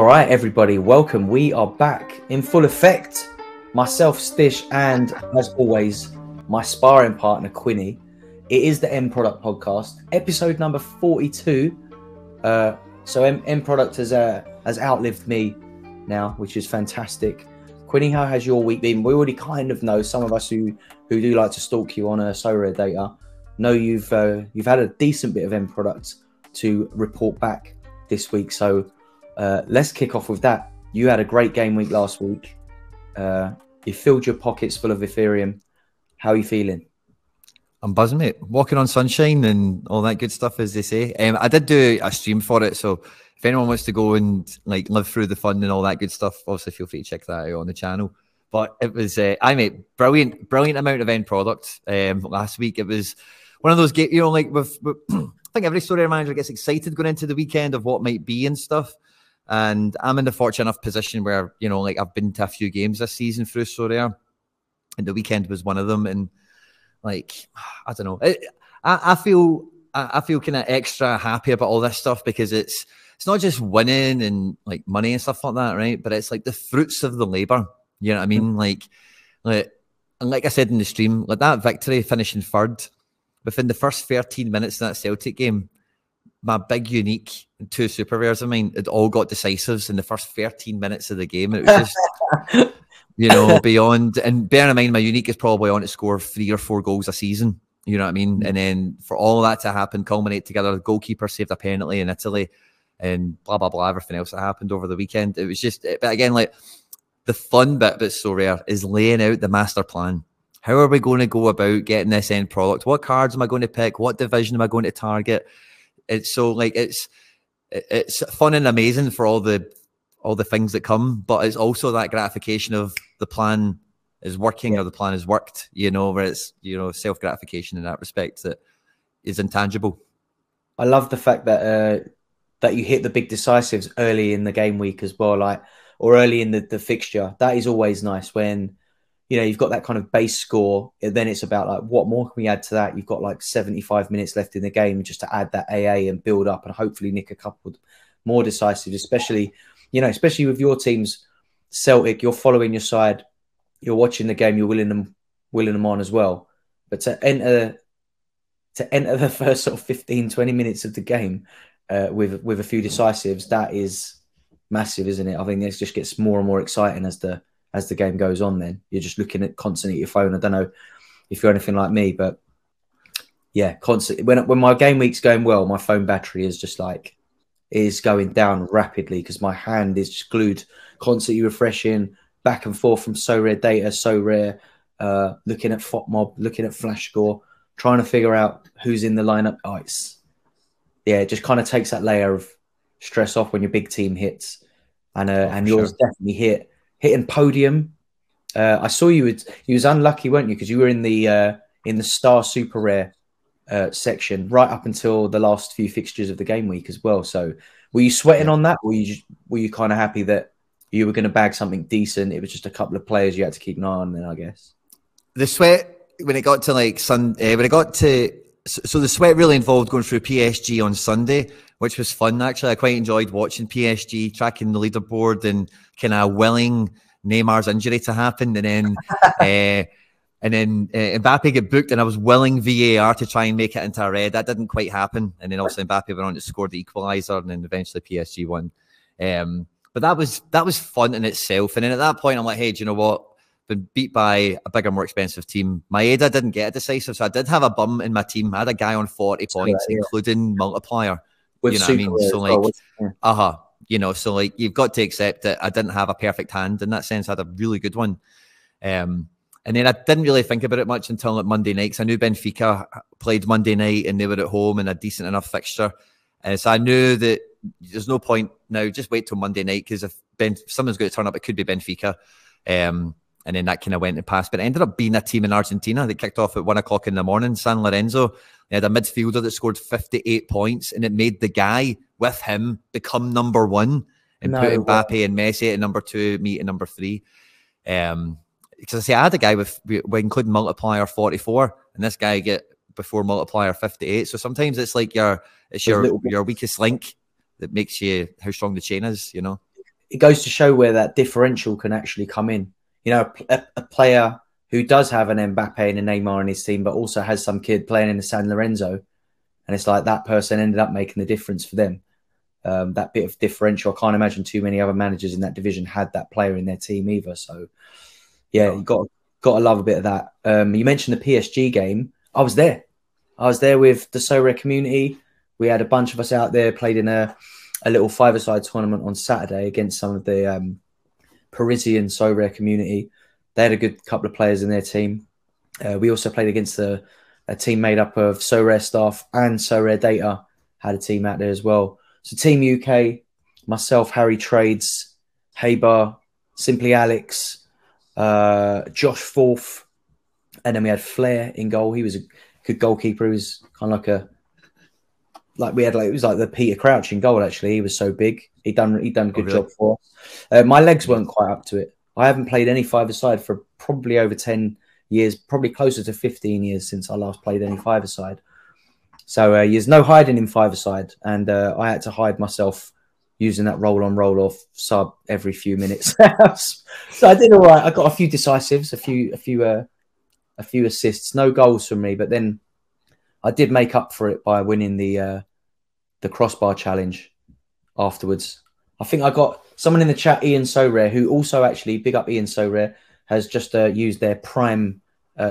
right, everybody, welcome. We are back in full effect. Myself, Stish, and as always, my sparring partner, Quinny. It is the End Product Podcast, episode number 42. So End Product has outlived me now, which is fantastic. Quinny, how has your week been? We already kind of know, some of us who do like to stalk you on Sorare data know you've had a decent bit of End Product to report back this week. So let's kick off with that. You had a great game week last week. You filled your pockets full of Ethereum. How are you feeling? I'm buzzing, mate. Walking on sunshine and all that good stuff, as they say. I did do a stream for it, so if anyone wants to go and like live through the fun and all that good stuff, obviously feel free to check that out on the channel. But it was, mate, brilliant amount of end product. Last week it was one of those games, you know, like with I think every Sorare manager gets excited going into the weekend of what might be and stuff. And I'm in the fortunate enough position where, you know, like I've been to a few games this season through Sorare, and the weekend was one of them. And like, I don't know, I feel kind of extra happy about all this stuff because it's not just winning and like money and stuff like that, right? But it's like the fruits of the labor. You know what I mean? Like I said in the stream, like that victory finishing third within the first 13 minutes of that Celtic game. My big unique and two super rares of mine, it all got decisives in the first 13 minutes of the game. It was just, you know, beyond. And bear in mind, my unique is probably on to score 3 or 4 goals a season. You know what I mean? And then for all that to happen, culminate together, the goalkeeper saved a penalty in Italy and blah, blah, blah, everything else that happened over the weekend. It was just, but again, like the fun bit that's so rare is laying out the master plan. How are we going to go about getting this end product? What cards am I going to pick? What division am I going to target? It's so like it's fun and amazing for all the things that come, but it's also that gratification of the plan is working or the plan has worked, you know, where it's, you know, self-gratification in that respect that is intangible. I love the fact that that you hit the big decisives early in the game week as well, like, or early in the fixture. That is always nice when, you know, you've got that kind of base score, and then it's about like, what more can we add to that? You've got like 75 minutes left in the game just to add that AA and build up and hopefully nick a couple more decisive, especially with your teams, Celtic, you're following your side, you're watching the game, you're willing them on as well. But to enter the first sort of 15, 20 minutes of the game with a few decisives, that is massive, isn't it? I think this just gets more and more exciting as the game goes on. Then you're just looking at constantly at your phone. I don't know if you're anything like me, but yeah, constantly when my game week's going well, my phone battery is going down rapidly because my hand is just glued, constantly refreshing back and forth from Sorare data, Sorare, looking at FOTMob, looking at Flash Score, trying to figure out who's in the lineup. Oh, it just kind of takes that layer of stress off when your big team hits, and yours definitely hitting podium. I saw you was unlucky, weren't you? Because you were in the Star Super Rare section right up until the last few fixtures of the game week as well. So were you sweating on that? Or were you kind of happy that you were going to bag something decent? It was just a couple of players you had to keep an eye on then, I guess. The sweat, when it got to like so the sweat really involved going through PSG on Sunday, which was fun. Actually, I quite enjoyed watching PSG, tracking the leaderboard and kind of willing Neymar's injury to happen. And then Mbappe get booked and I was willing VAR to try and make it into a red. That didn't quite happen. And then also Mbappe went on to score the equaliser and then eventually PSG won. But that was fun in itself. And then at that point, I'm like, hey, do you know what? Been beat by a bigger, more expensive team. Maeda didn't get a decisive, so I did have a bum in my team. I had a guy on 40 points, including multiplier. With you know what I mean? So like, you know, so like you've got to accept that I didn't have a perfect hand in that sense. I had a really good one. And then I didn't really think about it much until like Monday night, because I knew Benfica played Monday night and they were at home in a decent enough fixture. So I knew that there's no point now, just wait till Monday night, because if someone's going to turn up, it could be Benfica. And then that kind of went and passed. But it ended up being a team in Argentina that kicked off at 1 o'clock in the morning, San Lorenzo. They had a midfielder that scored 58 points, and it made the guy with him become number 1 and put Mbappe and Messi at number 2, me at number 3. Because I had a guy with including multiplier 44, and this guy get before multiplier 58. So sometimes it's like your weakest link that makes you how strong the chain is, you know. it goes to show where that differential can actually come in. You know, a player who does have an Mbappe and a Neymar in his team, but also has some kid playing in the San Lorenzo, and it's like that person ended up making the difference for them. That bit of differential. I can't imagine too many other managers in that division had that player in their team either. So, yeah, you got to love a bit of that. You mentioned the PSG game. I was there. I was there with the Sorare community. We had a bunch of us out there, played in a little five-a-side tournament on Saturday against some of the Parisian Sorare community. They had a good couple of players in their team. We also played against a team made up of Sorare staff and Sorare Data had a team out there as well. So Team UK, myself, Harry Trades, Haber, Simply Alex, Josh Forth, and then we had Flair in goal. He was a good goalkeeper. He was kind of it was like the Peter Crouch in goal. Actually, he was so big. He done a good job for us. My legs weren't quite up to it. I haven't played any five-a-side for probably over 10 years, probably closer to 15 years since I last played any five-a-side. So there's no hiding in five-a-side, and I had to hide myself using that roll-on, roll-off sub every few minutes. So I did all right. I got a few decisives, a few assists, no goals from me, but then I did make up for it by winning the crossbar challenge afterwards. I think I got someone in the chat, Ian Sorare, who also actually, big up Ian Sorare, has just used their Prime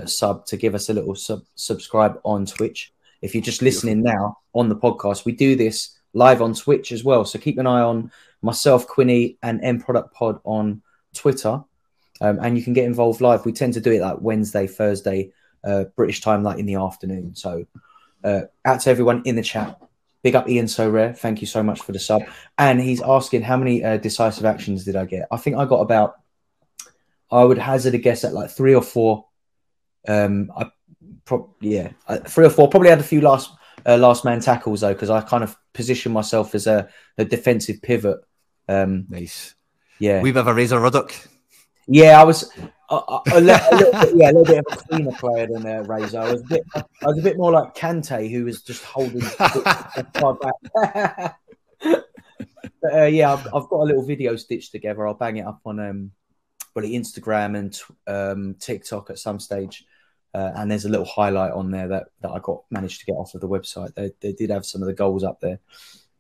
sub to give us a little subscribe on Twitch. If you're just listening now on the podcast, we do this live on Twitch as well. So keep an eye on myself, Quinny, and M Product Pod on Twitter. And you can get involved live. We tend to do it like Wednesday, Thursday, British time, like in the afternoon. So out to everyone in the chat. Big up Ian Sorare. Thank you so much for the sub. And he's asking how many decisive actions did I get? I think I got about, I would hazard a guess at like 3 or 4. 3 or 4. Probably had a few last man tackles though, because I kind of positioned myself as a defensive pivot. Nice. Yeah. We've have a Razor Ruddock. Yeah, I was a little bit of a cleaner player than Razor. I was a bit more like Kante, who was just holding far back. But I've got a little video stitched together. I'll bang it up on probably Instagram and TikTok at some stage. And there's a little highlight on there that I managed to get off of the website. They did have some of the goals up there.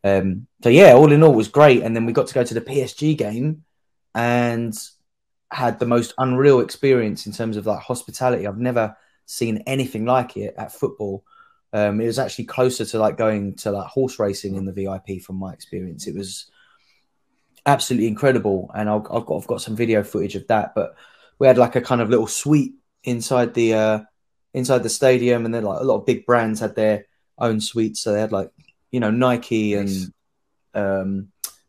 So yeah, all in all, it was great. And then we got to go to the PSG game and had the most unreal experience in terms of like hospitality. I've never seen anything like it at football. It was actually closer to like going to like horse racing in the VIP from my experience. It was absolutely incredible, and I've got some video footage of that. But we had like a kind of little suite inside the stadium, and then like a lot of big brands had their own suites. So they had like, you know, Nike and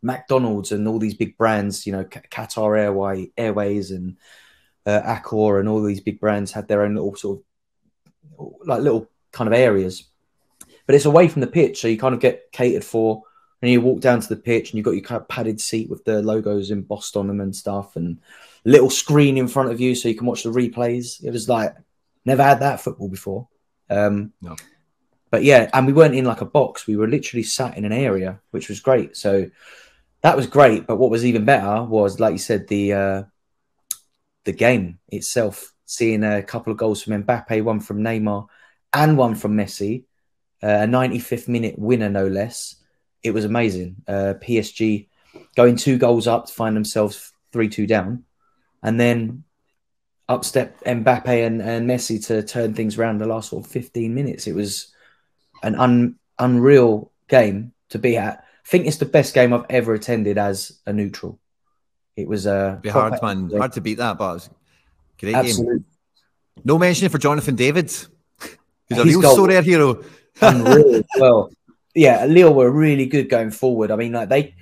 McDonald's and all these big brands, you know, Qatar Airways and Accor and all these big brands had their own little sort of like little kind of areas. But it's away from the pitch, so you kind of get catered for, and you walk down to the pitch and you've got your kind of padded seat with the logos embossed on them and stuff, and little screen in front of you so you can watch the replays. It was like, never had that football before. No. But yeah, and we weren't in like a box. We were literally sat in an area, which was great. So that was great. But what was even better was, like you said, the game itself. Seeing a couple of goals from Mbappe, one from Neymar and one from Messi. A 95th minute winner, no less. It was amazing. PSG going 2 goals up to find themselves 3-2 down. And then up step Mbappe and Messi to turn things around the last sort of 15 minutes. It was an unreal game to be at. I think it's the best game I've ever attended as a neutral. It was hard, man. Hard to beat that, but it was a great Absolutely. game. No mention for Jonathan David. He's a real Sorare hero. Unreal as well. Yeah, Lille were really good going forward. I mean, like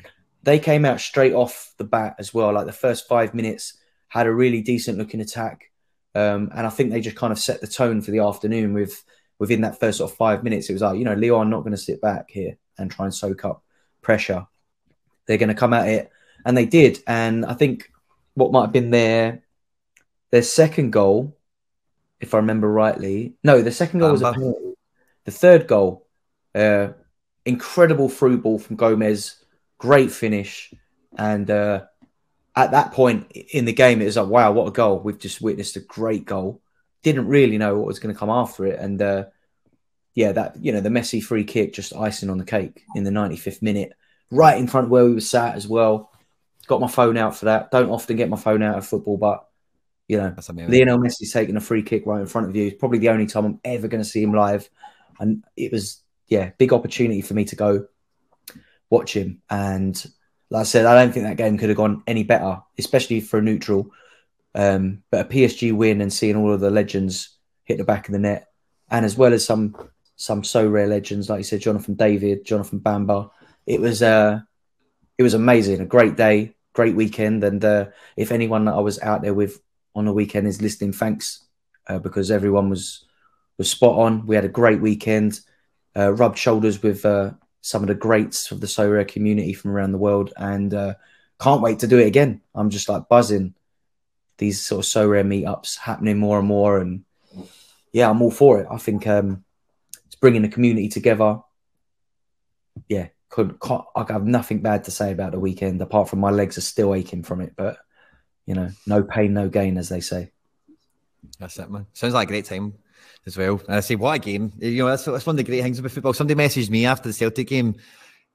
they came out straight off the bat as well. Like the first 5 minutes had a really decent looking attack. And I think they just kind of set the tone for the afternoon within that first sort of 5 minutes. It was like, you know, Lille are not going to sit back here and try and soak up pressure. They're going to come at it. And they did. And I think what might have been their second goal, if I remember rightly. No, the second goal was a penalty. The third goal, incredible through ball from Gomez. Great finish. And at that point in the game, it was like, wow, what a goal. We've just witnessed a great goal. Didn't really know what was going to come after it. And yeah, that, you know, the Messi free kick, just icing on the cake in the 95th minute, right in front of where we were sat as well. Got my phone out for that. Don't often get my phone out of football, but, you know, Lionel Messi taking a free kick right in front of you is probably the only time I'm ever going to see him live. And it was, yeah, big opportunity for me to go watch him. And like I said, I don't think that game could have gone any better, especially for a neutral. But a PSG win and seeing all of the legends hit the back of the net, and as well as some Sorare legends, like you said, Jonathan David, Jonathan Bamba. It was amazing. A great day, great weekend. And if anyone that I was out there with on the weekend is listening, thanks, because everyone was spot on. We had a great weekend. Rubbed shoulders with some of the greats of the Sorare community from around the world, and can't wait to do it again. I'm just like buzzing. These sort of Sorare meetups happening more and more, and yeah, I'm all for it. I think it's bringing the community together. Yeah, I have nothing bad to say about the weekend apart from my legs are still aching from it. But you know, no pain, no gain, as they say. That's it, man. Sounds like a great time as well. And I say, what a game! You know, that's one of the great things about football. Somebody messaged me after the Celtic game,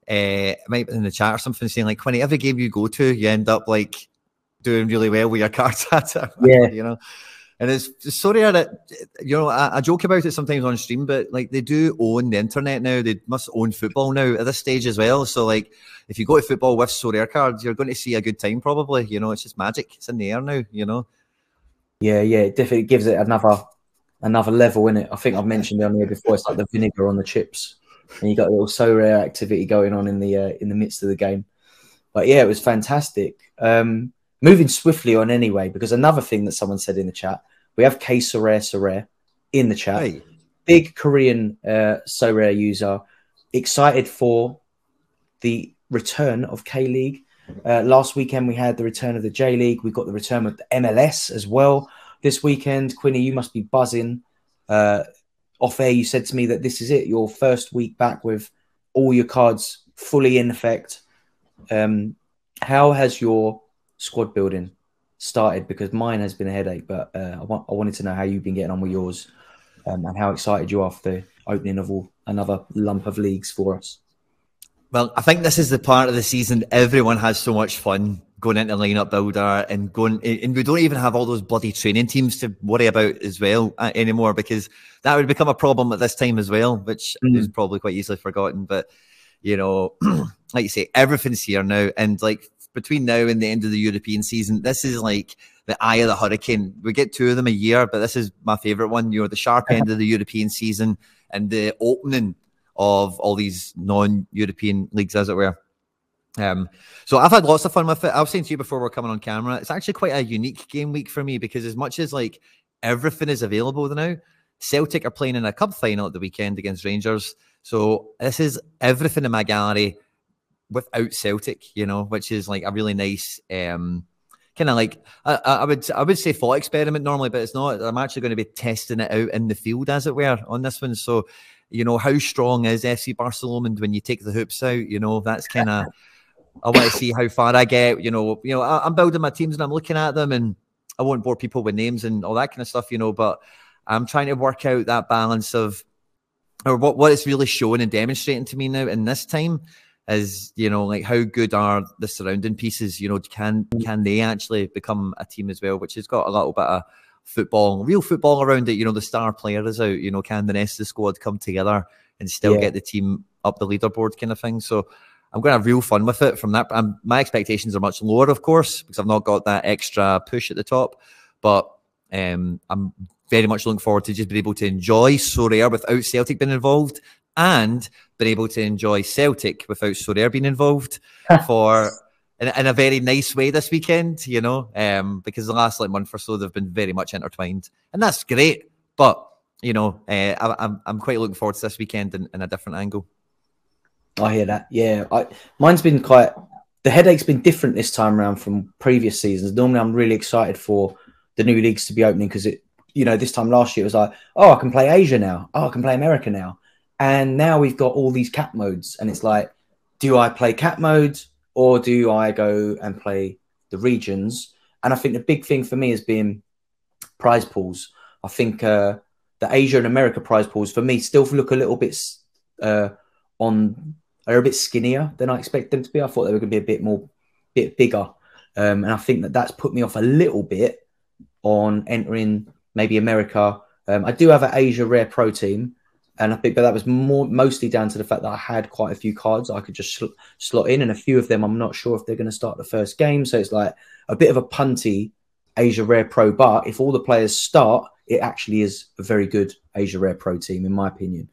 might in the chat or something, saying like, Quinny, every game you go to, you end up like doing really well with your cards at it. Yeah, you know. And it's sorry that, you know, I joke about it sometimes on stream, but like they do own the internet now. They must own football now at this stage as well. So like, if you go to football with Sorare cards, you're going to see a good time probably. You know, it's just magic. It's in the air now. You know. Yeah, it definitely gives it another level in it. I think I've mentioned it on here before. It's like the vinegar on the chips, and you got a little Sorare activity going on in the midst of the game. But yeah, it was fantastic. Moving swiftly on anyway, because another thing that someone said in the chat, we have K Sorare in the chat. Hey. Big Korean Sorare user, excited for the return of K League. Last weekend we had the return of the J League. We've got the return of the MLS as well this weekend. Quinny, you must be buzzing. Off air, you said to me that this is it, your first week back with all your cards fully in effect. How has your squad building started? Because mine has been a headache, but I wanted to know how you've been getting on with yours, and how excited you are for the opening of another lump of leagues for us. Well, I think this is the part of the season everyone has so much fun going into lineup builder and we don't even have all those bloody training teams to worry about as well anymore, because that would become a problem at this time as well, which is probably quite easily forgotten. But you know, like you say, everything's here now, and like between now and the end of the European season, this is like the eye of the hurricane. We get 2 of them a year, but this is my favorite one. You know, the sharp end of the European season and the opening of all these non-European leagues, as it were. So I've had lots of fun with it. I was saying to you before we're coming on camera, it's actually quite a unique game week for me, because as much as like everything is available now, Celtic are playing in a cup final at the weekend against Rangers. So this is everything in my gallery without Celtic, you know, which is like a really nice kind of like I would say thought experiment normally, but it's not. I'm actually going to be testing it out in the field, as it were, on this one. So, you know, how strong is FC Barcelona when you take the hoops out? You know, that's kind of, I want to see how far I get. You know, I'm building my teams and I'm looking at them, and I won't bore people with names and all that kind of stuff, you know, but I'm trying to work out that balance of, or what it's really showing and demonstrating to me now in this time is, you know, like how good are the surrounding pieces? You know, can they actually become a team as well, which has got a little bit of football, real football around it. You know, the star player is out. You know, can the rest of the squad come together and still get the team up the leaderboard kind of thing? So I'm going to have real fun with it from that. My expectations are much lower, of course, because I've not got that extra push at the top. But I'm very much looking forward to just being able to enjoy Sorare without Celtic being involved, and being able to enjoy Celtic without Sorare being involved in a very nice way this weekend, you know, because the last like month or so they've been very much intertwined, and that's great. But you know, I'm quite looking forward to this weekend in a different angle. I hear that. Yeah, mine's been quite. The headache's been different this time around from previous seasons. Normally, I'm really excited for the new leagues to be opening, because it, you know, this time last year it was like, oh, I can play Asia now. Oh, I can play America now. And now we've got all these cap modes, and it's like, do I play cap modes or do I go and play the regions. And I think the big thing for me has been prize pools. I think the Asia and America prize pools for me still look a little bit are a bit skinnier than I expected them to be. I thought they were going to be bit bigger, and I think that's put me off a little bit on entering maybe America. I do have an Asia Rare Pro team, and I think, but that was mostly down to the fact that I had quite a few cards I could just slot in, and a few of them I'm not sure if they're going to start the first game. So it's like a bit of a punty Asia Rare Pro, but if all the players start, it actually is a very good Asia Rare Pro team, in my opinion.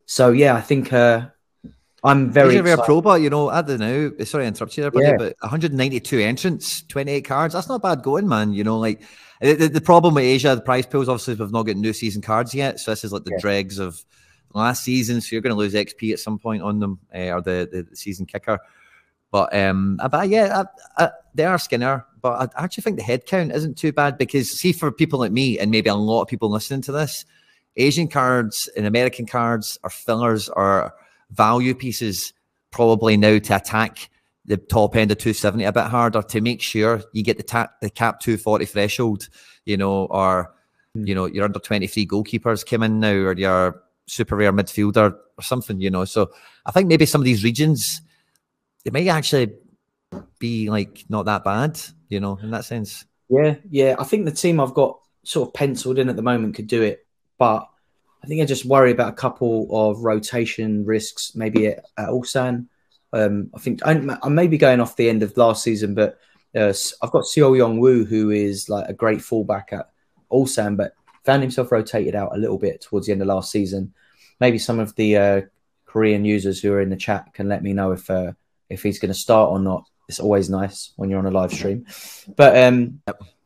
So yeah, I think I'm very Asia Rare excited. Pro, but you know, I don't know. Sorry to interrupt you there, buddy, but 192 entrants, 28 cards. That's not bad going, man. You know, like the problem with Asia, the prize pools, obviously, we've not got new season cards yet. So this is like the dregs of last season. So you're going to lose XP at some point on them, or the season kicker. But yeah, they are skinner. But I actually think the head count isn't too bad because, see, for people like me and maybe a lot of people listening to this, Asian cards and American cards are fillers or value pieces probably now to attack the top end of 270 a bit harder to make sure you get the cap 240 threshold, you know, or, you know, your under 23 goalkeepers came in now, or your super rare midfielder or something, you know. So I think maybe some of these regions, it might actually be like not that bad, you know, in that sense. Yeah. I think the team I've got sort of penciled in at the moment could do it, but I think I just worry about a couple of rotation risks, maybe at Ulsan. I think I may be going off the end of last season, but I've got Seo Yong-woo, who is like a great fullback at Ulsan, but found himself rotated out a little bit towards the end of last season. Maybe some of the Korean users who are in the chat can let me know if he's going to start or not. It's always nice when you're on a live stream. But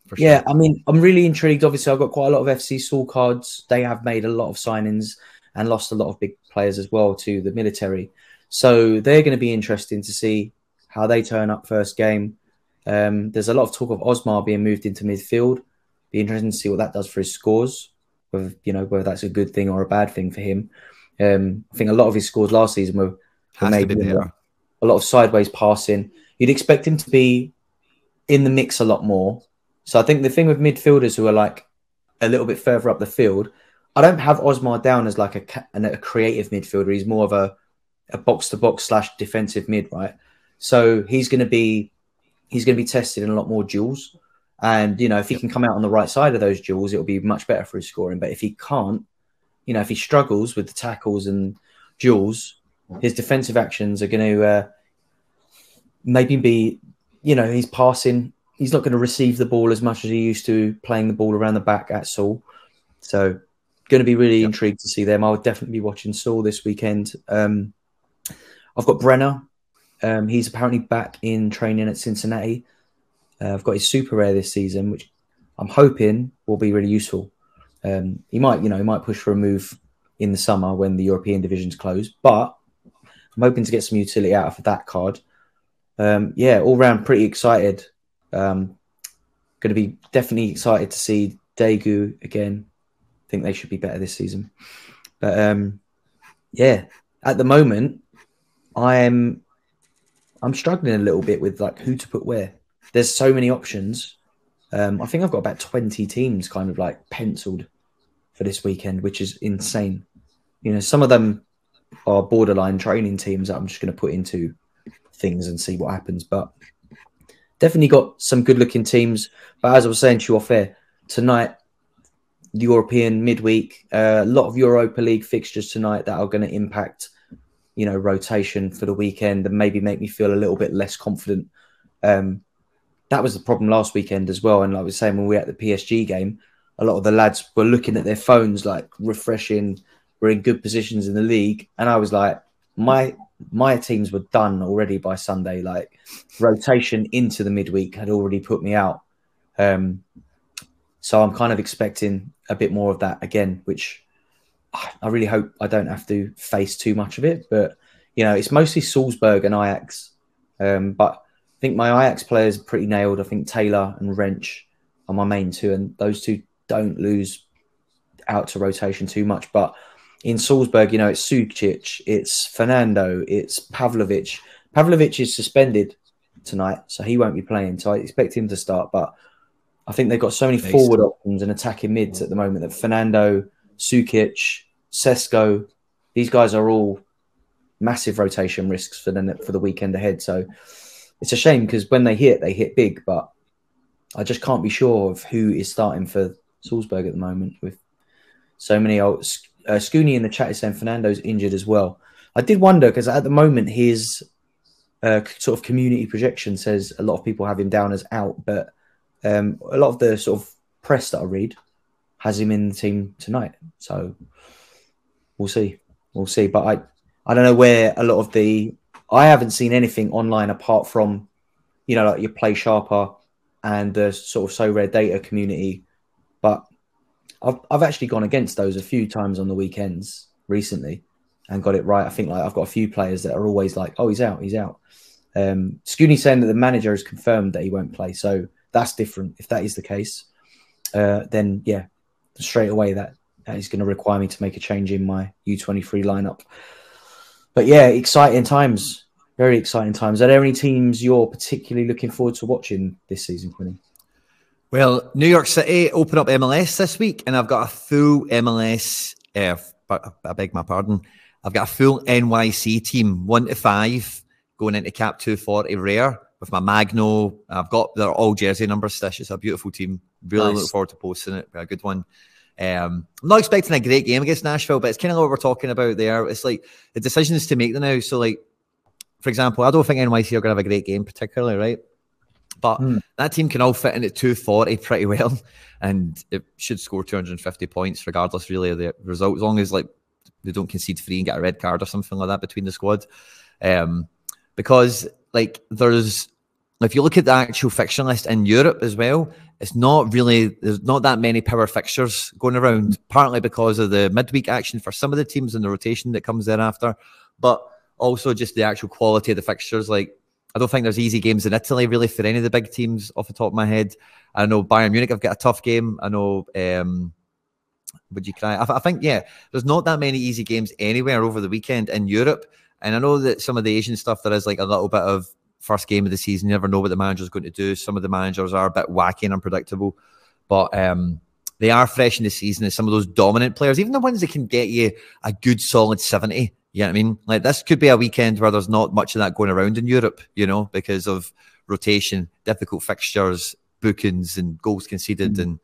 For sure. yeah, I mean, I'm really intrigued. Obviously, I've got quite a lot of FC Seoul cards. They have made a lot of signings and lost a lot of big players as well to the military. So they're going to be interesting to see how they turn up first game. There's a lot of talk of Osmar being moved into midfield. Be interesting to see what that does for his scores, whether that's a good thing or a bad thing for him. I think a lot of his scores last season were maybe a lot of sideways passing. You'd expect him to be in the mix a lot more. So I think the thing with midfielders who are like a little bit further up the field, I don't have Osmar down as like a creative midfielder. He's more of a box-to-box / defensive mid, right? So he's going to be tested in a lot more duels. And, you know, if he can come out on the right side of those duels, it'll be much better for his scoring. But if he can't, you know, if he struggles with the tackles and duels, his defensive actions are going to maybe be, you know, he's passing. He's not going to receive the ball as much as he used to playing the ball around the back at Seoul. So going to be really intrigued to see them. I'll definitely be watching Seoul this weekend. I've got Brenner. He's apparently back in training at Cincinnati. I've got his super rare this season, which I'm hoping will be really useful. He might push for a move in the summer when the European division's closed, but I'm hoping to get some utility out of that card. All round pretty excited. Going to be definitely excited to see Daegu again. I think they should be better this season. But at the moment, I'm struggling a little bit with like who to put where. There's so many options. I think I've got about 20 teams kind of like penciled for this weekend, which is insane. You know, some of them are borderline training teams that I'm just going to put into things and see what happens. But definitely got some good looking teams. But as I was saying to you off air, tonight, European midweek, a lot of Europa League fixtures tonight that are going to impact, you know, rotation for the weekend and maybe make me feel a little bit less confident. That was the problem last weekend as well. And like I was saying, when we were at the PSG game, a lot of the lads were looking at their phones, like refreshing, we're in good positions in the league. And I was like, my teams were done already by Sunday. Like rotation into the midweek had already put me out. So I'm kind of expecting a bit more of that again, which I really hope I don't have to face too much of it. But, you know, it's mostly Salzburg and Ajax. But I think my Ajax players are pretty nailed. I think Taylor and Wrench are my main two, and those two don't lose out to rotation too much. But in Salzburg, you know, it's Sukic, it's Fernando, it's Pavlovic. Pavlovic is suspended tonight, so he won't be playing. So I expect him to start, but I think they've got so many Nice. forward options and attacking mids at the moment that Fernando, Sukic, Sesko, these guys are all massive rotation risks for the weekend ahead. So it's a shame because when they hit big, but I just can't be sure of who is starting for Salzburg at the moment with so many old. Scooney in the chat is saying Fernando's injured as well. I did wonder because at the moment his sort of community projection says a lot of people have him down as out, but a lot of the sort of press that I read has him in the team tonight. So we'll see. We'll see. But I don't know where a lot of I haven't seen anything online apart from, like your Play Sharper and the sort of So Rare Data community. But I've actually gone against those a few times on the weekends recently and got it right. I think I've got a few players that are always like, oh, he's out. Scooney saying that the manager has confirmed that he won't play. So that's different. If that is the case, then yeah, straight away that is going to require me to make a change in my U23 lineup. But yeah, exciting times. Very exciting times. Are there any teams you're particularly looking forward to watching this season, Quinny? Well, New York City open up MLS this week, and I've got a full MLS. I beg my pardon. I've got a full NYC team, 1 to 5, going into Cap 240 Rare with my Magno. I've got their all jersey numbers. Stish. It's a beautiful team. Really Nice. Look forward to posting it. A good one. I'm not expecting a great game against Nashville, but it's kind of what we're talking about there. It's like the decisions to make now. So, like, for example, I don't think NYC are going to have a great game particularly, right? But that team can all fit into 240 pretty well, and it should score 250 points regardless, really, of the result, as long as like they don't concede free and get a red card or something like that between the squad. Because like if you look at the actual fixture list in Europe as well, there's not that many power fixtures going around, partly because of the midweek action for some of the teams and the rotation that comes thereafter, but also just the actual quality of the fixtures. Like, I don't think there's easy games in Italy, really, for any of the big teams off the top of my head. I know Bayern Munich have got a tough game. I know, would you cry? I think, yeah, there's not that many easy games anywhere over the weekend in Europe. And I know that some of the Asian stuff, there is like a little bit of first game of the season. You never know what the manager's going to do. Some of the managers are a bit wacky and unpredictable. But they are fresh in the season. And some of those dominant players, even the ones that can get you a good solid 70, you know what I mean? Like, this could be a weekend where there's not much of that going around in Europe, because of rotation, difficult fixtures, bookings, and goals conceded, and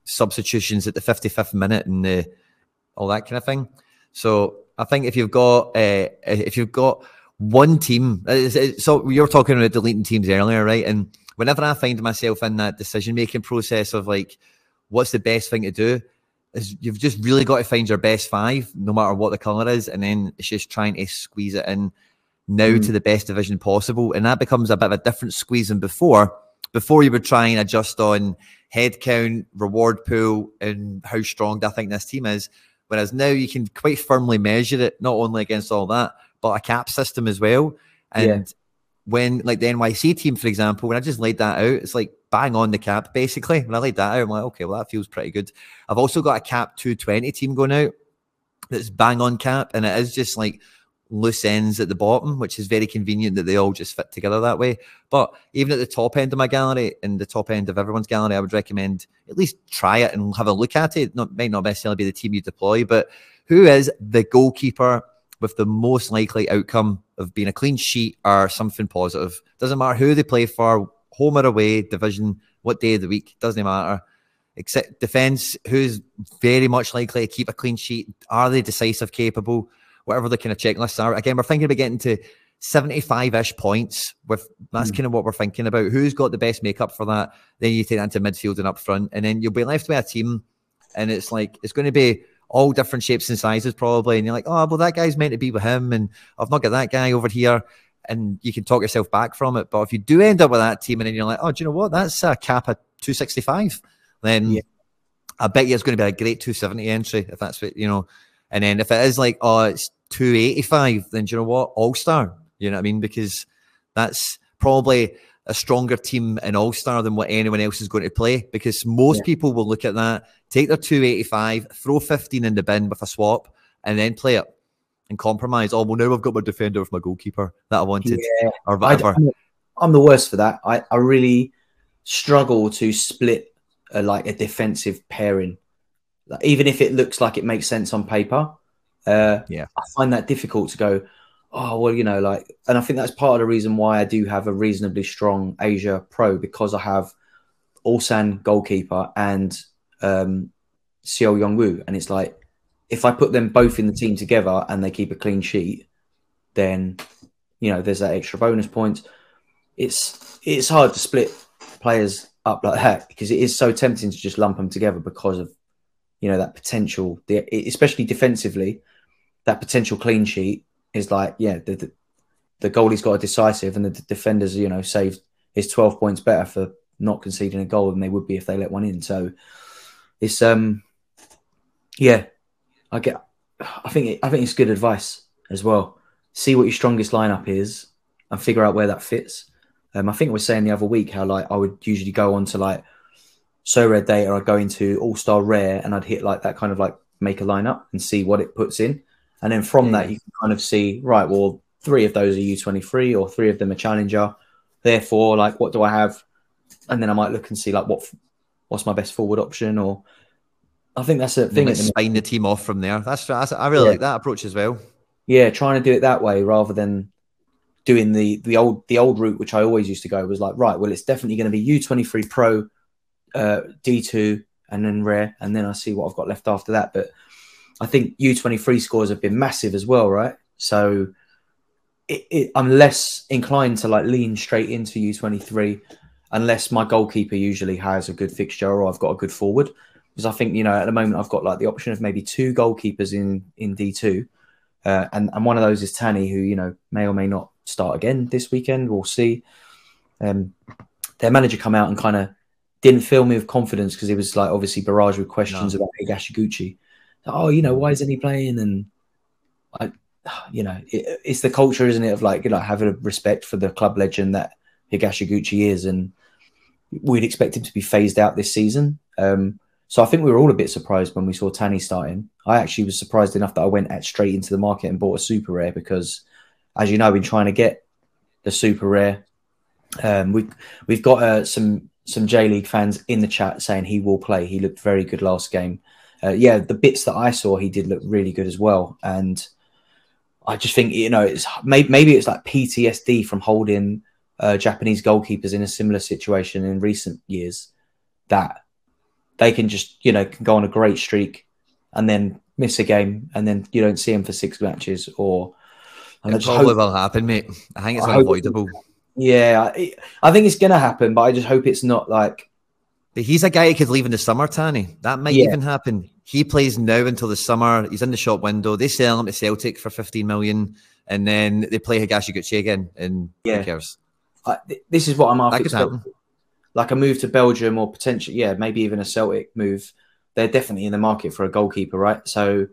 substitutions at the 55th minute, and all that kind of thing. So I think if you've got one team, so you were talking about deleting teams earlier, right? And whenever I find myself in that decision-making process of like, what's the best thing to do, is you've just really got to find your best 5, no matter what the colour is, and then it's just trying to squeeze it in now to the best division possible. And that becomes a bit of a different squeeze than before. Before, you would try and adjust on head count, reward pool, and how strong do I think this team is. Whereas now you can quite firmly measure it, not only against all that, but a cap system as well. And when, like the NYC team, for example, when I just laid that out, it's like bang on the cap, basically. When I laid that out, I'm like, okay, well, that feels pretty good. I've also got a cap 220 team going out that's bang on cap, and it is just like loose ends at the bottom, which is very convenient that they all just fit together that way. But even at the top end of my gallery and the top end of everyone's gallery, I would recommend at least try it and have a look at it. Might not necessarily be the team you deploy, but who is the goalkeeper with the most likely outcome of being a clean sheet or something positive? Doesn't matter who they play for, home or away, division, what day of the week, doesn't matter. Except defence, who's very much likely to keep a clean sheet? Are they decisive, capable? Whatever the kind of checklists are. Again, we're thinking about getting to 75-ish points. That's kind of what we're thinking about. Who's got the best makeup for that? Then you take that into midfield and up front, and then you'll be left with a team, and it's like, it's going to be all different shapes and sizes probably, and you're like, oh, well, that guy's meant to be with him, and I've not got that guy over here, and you can talk yourself back from it. But if you do end up with that team, and then you're like, oh, do you know what? That's a cap at 265. Then I bet you it's going to be a great 270 entry, if that's what, And then if it is like, oh, it's 285, then do you know what? All-Star, you know what I mean? Because that's probably a stronger team in All-Star than what anyone else is going to play, because most people will look at that, take their 285, throw 15 in the bin with a swap, and then play it and compromise. Oh, well, now I've got my defender with my goalkeeper that I wanted, or whatever. I'm the worst for that. I really struggle to split like a defensive pairing, like, even if it looks like it makes sense on paper. Yeah. I find that difficult to go, oh, well, you know, like, and I think that's part of the reason why I do have a reasonably strong Asia Pro, because I have Ulsan goalkeeper and Seo Yong-woo. And it's like, if I put them both in the team together and they keep a clean sheet, then, you know, there's that extra bonus points. It's hard to split players up like that, because it is so tempting to just lump them together because of, you know, that potential, especially defensively, that potential clean sheet is like, yeah, the goalie's got a decisive, and the defenders, you know, saved is 12 points better for not conceding a goal than they would be if they let one in. So it's yeah, I think it's good advice as well. See what your strongest lineup is and figure out where that fits. I think I was saying the other week how like I would usually go on to like Sorare data, I'd go into All Star Rare and I'd hit like that kind of like make a lineup and see what it puts in. And then from that, you can kind of see, right, well, 3 of those are U23 or 3 of them are Challenger. Therefore, like, what do I have? And then I might look and see like what's my best forward option. Or I think that's a thing. Let's spine the team off from there. That's I really like that approach as well. Yeah, trying to do it that way rather than doing the old route, which I always used to go, was like, right, well, it's definitely going to be U23 Pro, D2, and then Rare, and then I see what I've got left after that. But I think U23 scores have been massive as well, right? So I'm less inclined to like lean straight into U23 unless my goalkeeper usually has a good fixture or I've got a good forward. Because I think, you know, at the moment I've got like the option of maybe 2 goalkeepers in D2. And one of those is Tanny, who, you know, may or may not start again this weekend. We'll see. Their manager come out and kind of didn't fill me with confidence, because he was like obviously barraged with questions about Higashiguchi. Oh, you know, why isn't he playing? And I, you know, it's the culture, isn't it, of like, you know, having a respect for the club legend that Higashiguchi is, and we'd expect him to be phased out this season. So I think we were all a bit surprised when we saw Tanny starting. I actually was surprised enough that I went straight into the market and bought a super rare, because, as you know, I've been trying to get the super rare. We've got some J League fans in the chat saying he will play. He looked very good last game. Yeah, the bits that I saw, he did look really good as well. And I just think, you know, it's maybe it's like PTSD from holding Japanese goalkeepers in a similar situation in recent years, that they can just, you know, can go on a great streak and then miss a game, and then you don't see them for 6 matches. Or it probably will happen, mate. I think it's unavoidable. Yeah, I think it's going to happen, but I just hope it's not like... But he's a guy who could leave in the summer, Tanny. That might even happen. He plays now until the summer. He's in the shop window. They sell him to Celtic for 15 million, and then they play Higashiguchi again, and who cares? This is what I'm after. That could happen. Like a move to Belgium, or potentially, maybe even a Celtic move. They're definitely in the market for a goalkeeper, right? So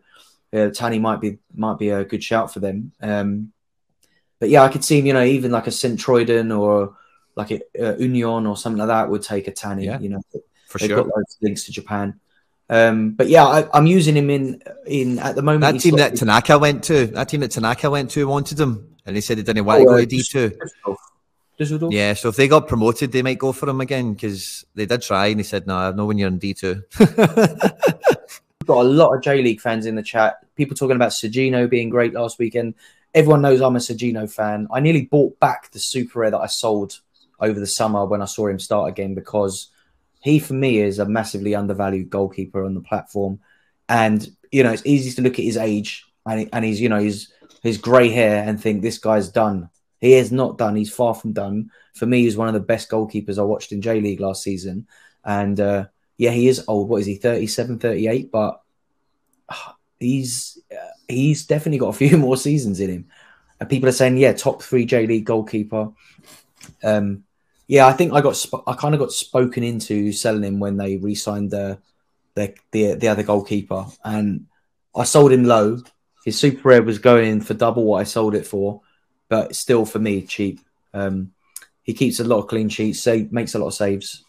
Tanny might be a good shout for them. But yeah, I could see him, you know, even like a Centroiden or like a Union or something like that would take a Tanny. Yeah, you know, for they've sure. got loads of links to Japan. But yeah, I'm using him in at the moment. That team that Tanaka went to wanted him, and they said they didn't want to go to D2. Düsseldorf. Yeah, so if they got promoted, they might go for him again, because they did try and they said, no, when you're in D2. We've got a lot of J League fans in the chat. People talking about Sergino being great last weekend. Everyone knows I'm a Sergino fan. I nearly bought back the super rare that I sold over the summer when I saw him start again, because he, for me, is a massively undervalued goalkeeper on the platform. And, you know, it's easy to look at his age and he's, you know, his grey hair and think this guy's done. He is not done. He's far from done. For me, he's one of the best goalkeepers I watched in J League last season. And yeah, he is old. What is he, 37, 38? But he's definitely got a few more seasons in him. And people are saying, yeah, top 3 J League goalkeeper. Yeah, I think I kind of got spoken into selling him when they re-signed the other goalkeeper, and I sold him low. His super rare was going for double what I sold it for, but still for me cheap. He keeps a lot of clean sheets, makes a lot of saves,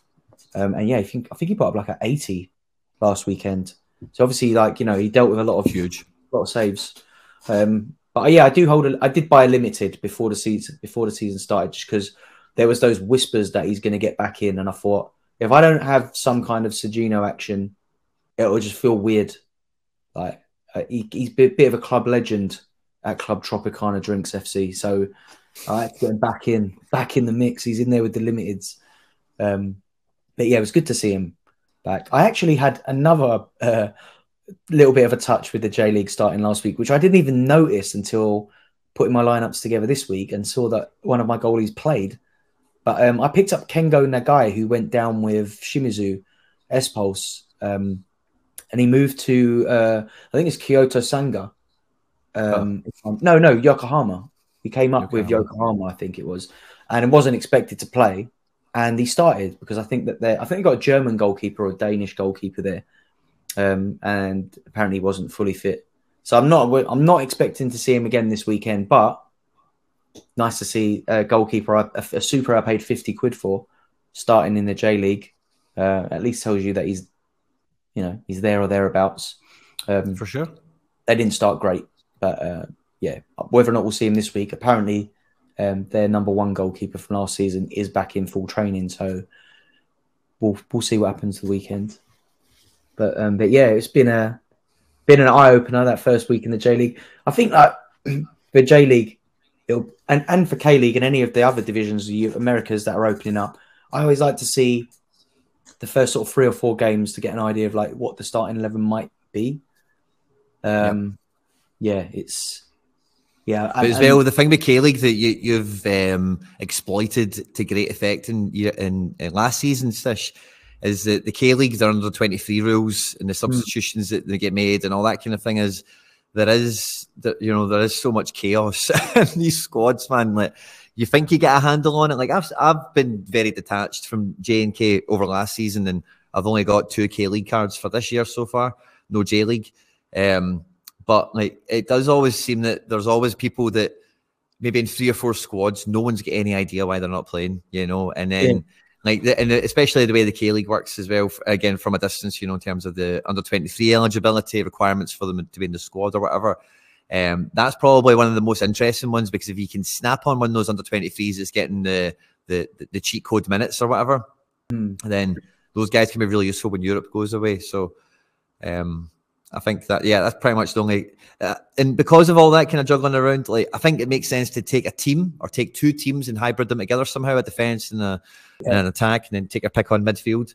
and yeah, I think he put up like an 80 last weekend. So obviously, like, you know, he dealt with a lot of saves. But yeah, I did buy a limited before the season started, just because there was those whispers that he's going to get back in, and I thought if I don't have some kind of Sergino action, it will just feel weird. Like he's a bit of a club legend at Club Tropicana Drinks FC, so I had to get him back in the mix. He's in there with the limiteds. But yeah, it was good to see him back. I actually had another little bit of a touch with the J League starting last week, which I didn't even notice until putting my lineups together this week and saw that one of my goalies played. But I picked up Kengo Nagai, who went down with Shimizu S-Pulse, and he moved to, I think it's Kyoto Sanga. No, Yokohama. He came up with Yokohama, I think it was, and wasn't expected to play. And he started because I think they got a German goalkeeper or a Danish goalkeeper there, and apparently he wasn't fully fit. So I'm not expecting to see him again this weekend. But nice to see a goalkeeper, a super I paid 50 quid for, starting in the J League. At least tells you that he's there or thereabouts. For sure. They didn't start great, but yeah, whether or not we'll see him this week, apparently. Their number one goalkeeper from last season is back in full training, so we'll see what happens the weekend. But yeah, it's been an eye opener that first week in the J League. I think that for J League, and for K League and any of the other divisions, the Americas that are opening up, I always like to see the first sort of 3 or 4 games to get an idea of like what the starting 11 might be. Yeah, it's. Yeah, but as well, the thing with K League that you've exploited to great effect in last season, Stish, is that the K League, they're under 23 rules and the substitutions that they get made and all that kind of thing there is so much chaos in these squads, man. Like you think you get a handle on it. Like I've been very detached from J&K over last season, and I've only got 2 K League cards for this year so far, no J League. But like it does always seem that there's always people that maybe in 3 or 4 squads, no one's got any idea why they're not playing, and then and especially the way the K League works as well, again, from a distance, in terms of the under 23 eligibility requirements for them to be in the squad or whatever. That's probably one of the most interesting ones, because if you can snap on one of those under 23s that's getting the cheat code minutes or whatever, then those guys can be really useful when Europe goes away. So, I think that, that's pretty much the only, and because of all that kind of juggling around, like I think it makes sense to take a team or take 2 teams and hybrid them together somehow, a defense and an attack, and then take a pick on midfield.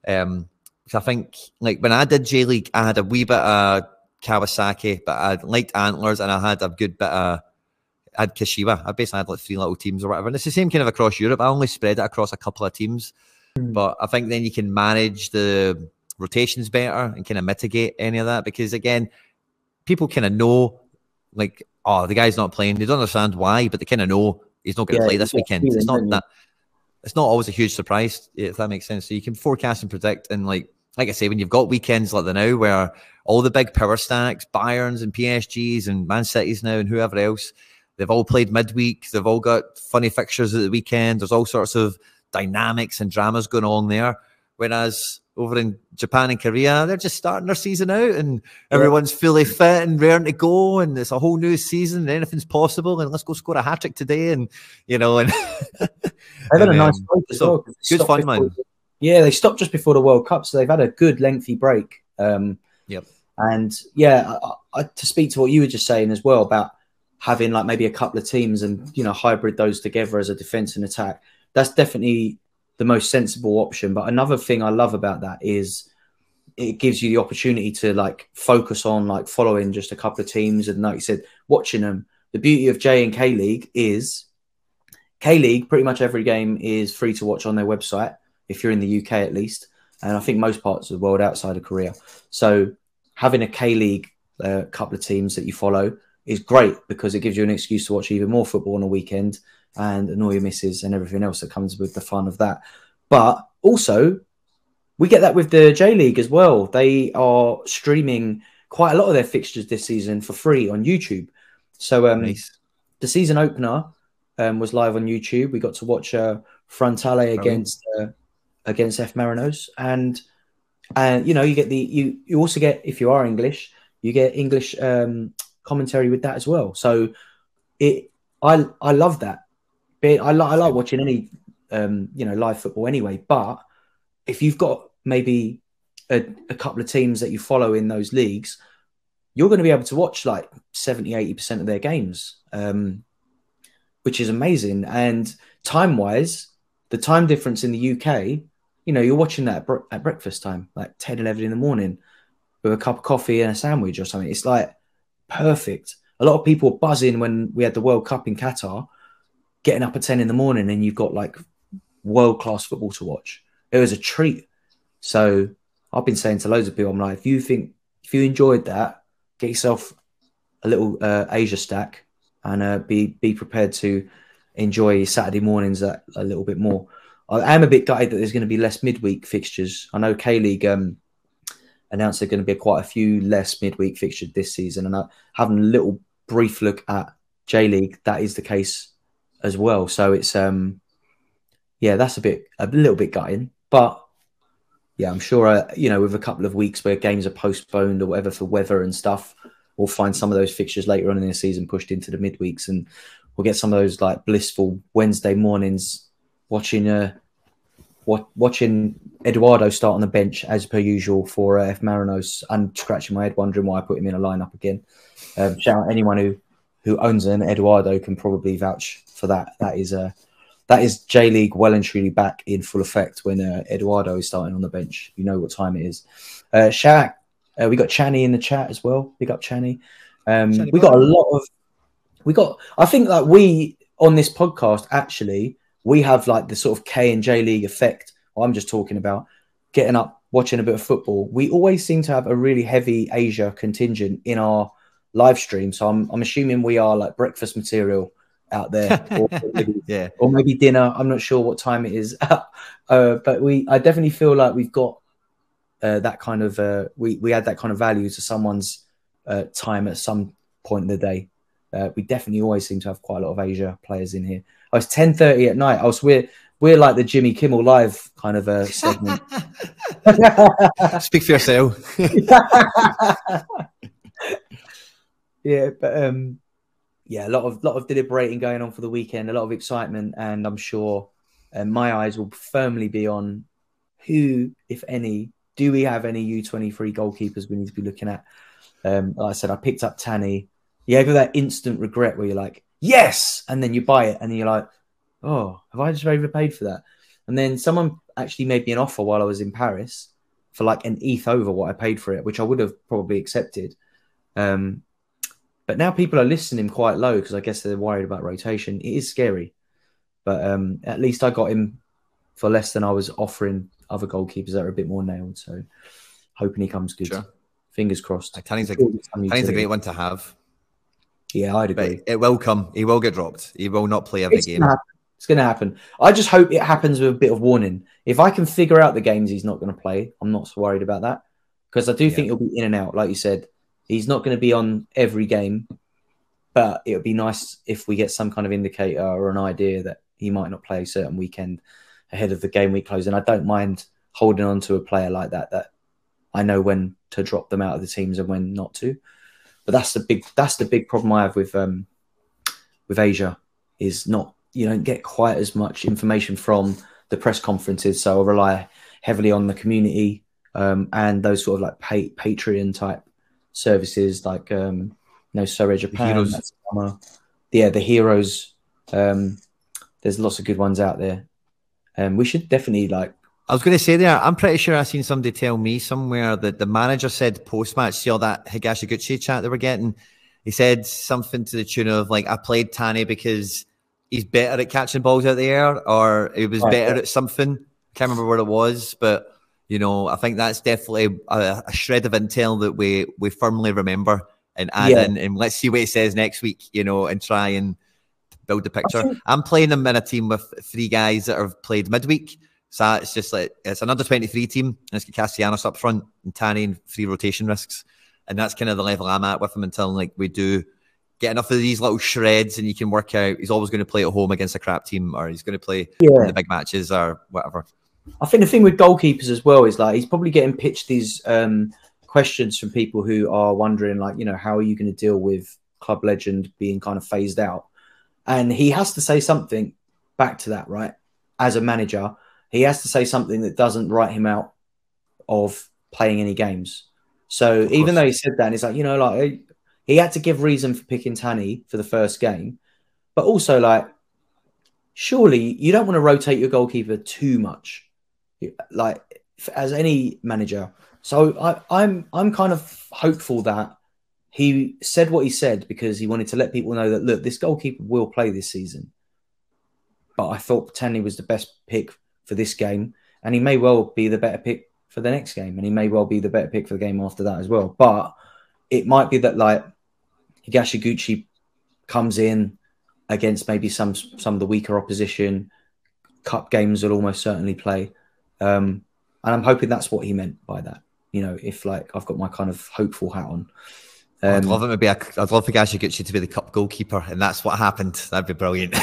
Because I think like when I did J League, I had a wee bit of Kawasaki, but I liked Antlers, and I had a good bit of, I had Kashiwa. I basically had like 3 little teams or whatever, and it's the same kind of across Europe. I only spread it across a couple of teams, but I think then you can manage the rotations better and kind of mitigate any of that, because again, people kind of know, like, oh, the guy's not playing. They don't understand why, but they kind of know he's not going to play this weekend. It's not that. It's not always a huge surprise, if that makes sense. So you can forecast and predict, and like I say, when you've got weekends like the now, where all the big power stacks, Bayerns and PSGs and Man Cities now and whoever else, they've all played midweek. They've all got funny fixtures at the weekend. There's all sorts of dynamics and dramas going on there. Whereas over in Japan and Korea, they're just starting their season out, and everyone's fully fit and raring to go, and it's a whole new season, and anything's possible, and let's go score a hat-trick today, and and they've had a nice break as well. Good fun, man. Yeah, they stopped just before the World Cup, so they've had a good lengthy break. And to speak to what you were just saying as well about having like maybe a couple of teams and hybrid those together as a defense and attack, that's definitely the most sensible option. But another thing I love about that is it gives you the opportunity to like focus on like following just a couple of teams, and like you said, watching them. The beauty of J and K League is K League, pretty much every game is free to watch on their website, if you're in the UK at least, and I think most parts of the world outside of Korea. So having a K League couple of teams that you follow is great, because it gives you an excuse to watch even more football on a weekend and annoy your misses and everything else that comes with the fun of that. But also, we get that with the J League as well. They are streaming quite a lot of their fixtures this season for free on YouTube. So nice. The season opener was live on YouTube. We got to watch Frontale against F Marinos, and you get you also get, if you are English, you get English commentary with that as well. So I love that. I like watching any live football anyway. But if you've got maybe a couple of teams that you follow in those leagues, you're going to be able to watch like 70-80% of their games, which is amazing. And time-wise, the time difference in the UK, you're watching that at breakfast time, like 10, 11 in the morning with a cup of coffee and a sandwich or something. It's like perfect. A lot of people were buzzing when we had the World Cup in Qatar, getting up at 10 in the morning and you've got like world-class football to watch. It was a treat. So I've been saying to loads of people, I'm like, if you enjoyed that, get yourself a little Asia stack and be prepared to enjoy Saturday mornings a little bit more. I am a bit gutted that there's going to be less midweek fixtures. I know K-League announced there's going to be quite a few less midweek fixtures this season, and having a little brief look at J-League, that is the case as well. So it's that's a little bit gutting, but yeah, I'm sure with a couple of weeks where games are postponed or whatever for weather and stuff, we'll find some of those fixtures later on in the season pushed into the midweeks, and we'll get some of those like blissful Wednesday mornings watching Eduardo start on the bench as per usual for F Marinos. I'm scratching my head wondering why I put him in a lineup again. Shout out anyone who owns an Eduardo can probably vouch for that. That is J-League well and truly back in full effect when Eduardo is starting on the bench. You know what time it is. Shout out, we got Channy in the chat as well. Big up Channy. I think that we on this podcast, actually, we have like the sort of K and J League effect. I'm just talking about getting up, watching a bit of football. We always seem to have a really heavy Asia contingent in our live stream. So I'm assuming we are like breakfast material out there, or maybe dinner. I'm not sure what time it is, but I definitely feel like we've got that kind of we add that kind of value to someone's time at some point in the day. We definitely always seem to have quite a lot of Asia players in here. It's 10:30 at night. We're like the Jimmy Kimmel Live kind of a segment. Speak for yourself. Yeah, but a lot of deliberating going on for the weekend, a lot of excitement, and I'm sure my eyes will firmly be on who, if any, do we have any U23 goalkeepers we need to be looking at. Like I said, I picked up Tanny. You ever that instant regret where you're like, yes, and then you buy it and then you're like, oh, have I just overpaid for that? And then someone actually made me an offer while I was in Paris for like an ETH over what I paid for it, which I would have probably accepted. But now people are listing him quite low because I guess they're worried about rotation. It is scary. But at least I got him for less than I was offering other goalkeepers that are a bit more nailed. So hoping he comes good. Sure. Fingers crossed. Tanny's a great one to have. Yeah, I'd agree. But it will come. He will get dropped. He will not play every game. It's going to happen. I just hope it happens with a bit of warning. If I can figure out the games he's not going to play, I'm not so worried about that. Because I do think he'll be in and out. Like you said, he's not going to be on every game. But it would be nice if we get some kind of indicator or an idea that he might not play a certain weekend ahead of the game week close. And I don't mind holding on to a player like that I know when to drop them out of the teams and when not to. But that's the big problem I have with Asia is not, you don't get quite as much information from the press conferences. So I rely heavily on the community and those sort of like Patreon type services like Sorare Japan. The Heroes. There's lots of good ones out there. We should definitely I was going to say there, I'm pretty sure I seen somebody tell me somewhere that the manager said post-match, see all that Higashiguchi chat they were getting? He said something to the tune of like, I played Tanny because he's better at catching balls out the air, or he was better at something. Can't remember what it was, but I think that's definitely a shred of intel that we firmly remember and add in, and let's see what he says next week, and try and build the picture. I'm playing him in a team with 3 guys that have played midweek. So it's just like, it's an under-23 team, and it's got Castellanos up front and Tanny and 3 rotation risks. And that's kind of the level I'm at with him until we do get enough of these little shreds and you can work out he's always going to play at home against a crap team, or he's going to play in the big matches or whatever. I think the thing with goalkeepers as well is he's probably getting pitched these questions from people who are wondering how are you going to deal with club legend being kind of phased out? And he has to say something back to that, right? as a manager, he has to say something that doesn't write him out of playing any games. So even though he said that, and it's like, you know, like he had to give reason for picking Tanny for the first game, but also like, surely you don't want to rotate your goalkeeper too much, like as any manager. So I'm kind of hopeful that he said what he said because he wanted to let people know that, look, this goalkeeper will play this season. But I thought Tanny was the best pick for this game, and he may well be the better pick for the next game, and he may well be the better pick for the game after that as well. But it might be that like Higashiguchi comes in against maybe some of the weaker opposition. Cup games will almost certainly play, and I'm hoping that's what he meant by that. You know, if like I've got my kind of hopeful hat on. I'd love it. I'd love for Higashiguchi to be the cup goalkeeper, and that's what happened. That'd be brilliant.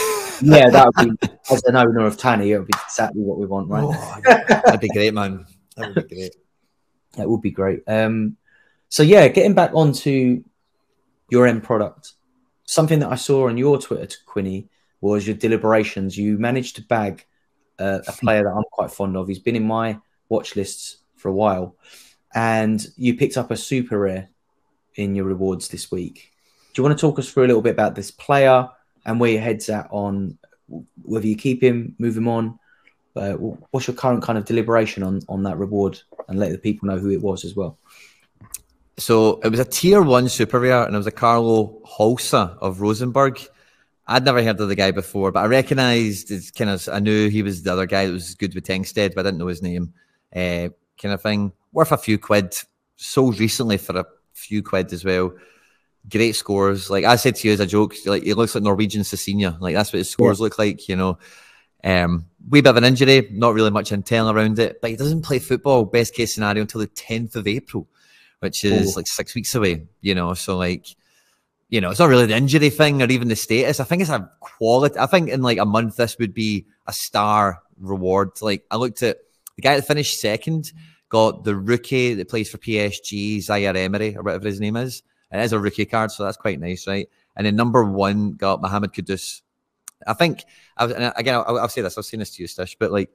Yeah, that would be, as an owner of Tanny, it would be exactly what we want, right? Oh, that'd be great, man. That would be great. That would be great. So yeah, getting back onto your end product, something that I saw on your Twitter, Quinny, was your deliberations. You managed to bag a player that I'm quite fond of. He's been in my watch lists for a while, and you picked up a super rare in your rewards this week. Do you want to talk us through a little bit about this player and where your head's at on whether you keep him, move him on? What's your current kind of deliberation on that reward, and let the people know who it was as well? So it was a tier 1 super rare, and it was a Carlo Holsa of Rosenborg. I'd never heard of the guy before, but I recognised it's kind of, I knew he was the other guy that was good with Tengsted, but I didn't know his name. Kind of thing. Worth a few quid. Sold recently for a few quid as well. Great scores. Like I said to you as a joke, like he looks like Norwegian Cecilia. Like that's what his scores look like, you know. Wee bit of an injury, not really much intel around it, but he doesn't play football, best case scenario, until the 10th of April, which is like 6 weeks away, you know. So like, you know, it's not really the injury thing or even the status. I think it's a quality. I think in like a month, this would be a star reward. Like I looked at the guy that finished second, got the rookie that plays for PSG, Zaire Emery, or whatever his name is. It is a rookie card, so that's quite nice, right? And then number 1 got Mohamed Kudus. I think, I'll say this, I've seen this to you, Stish, but like,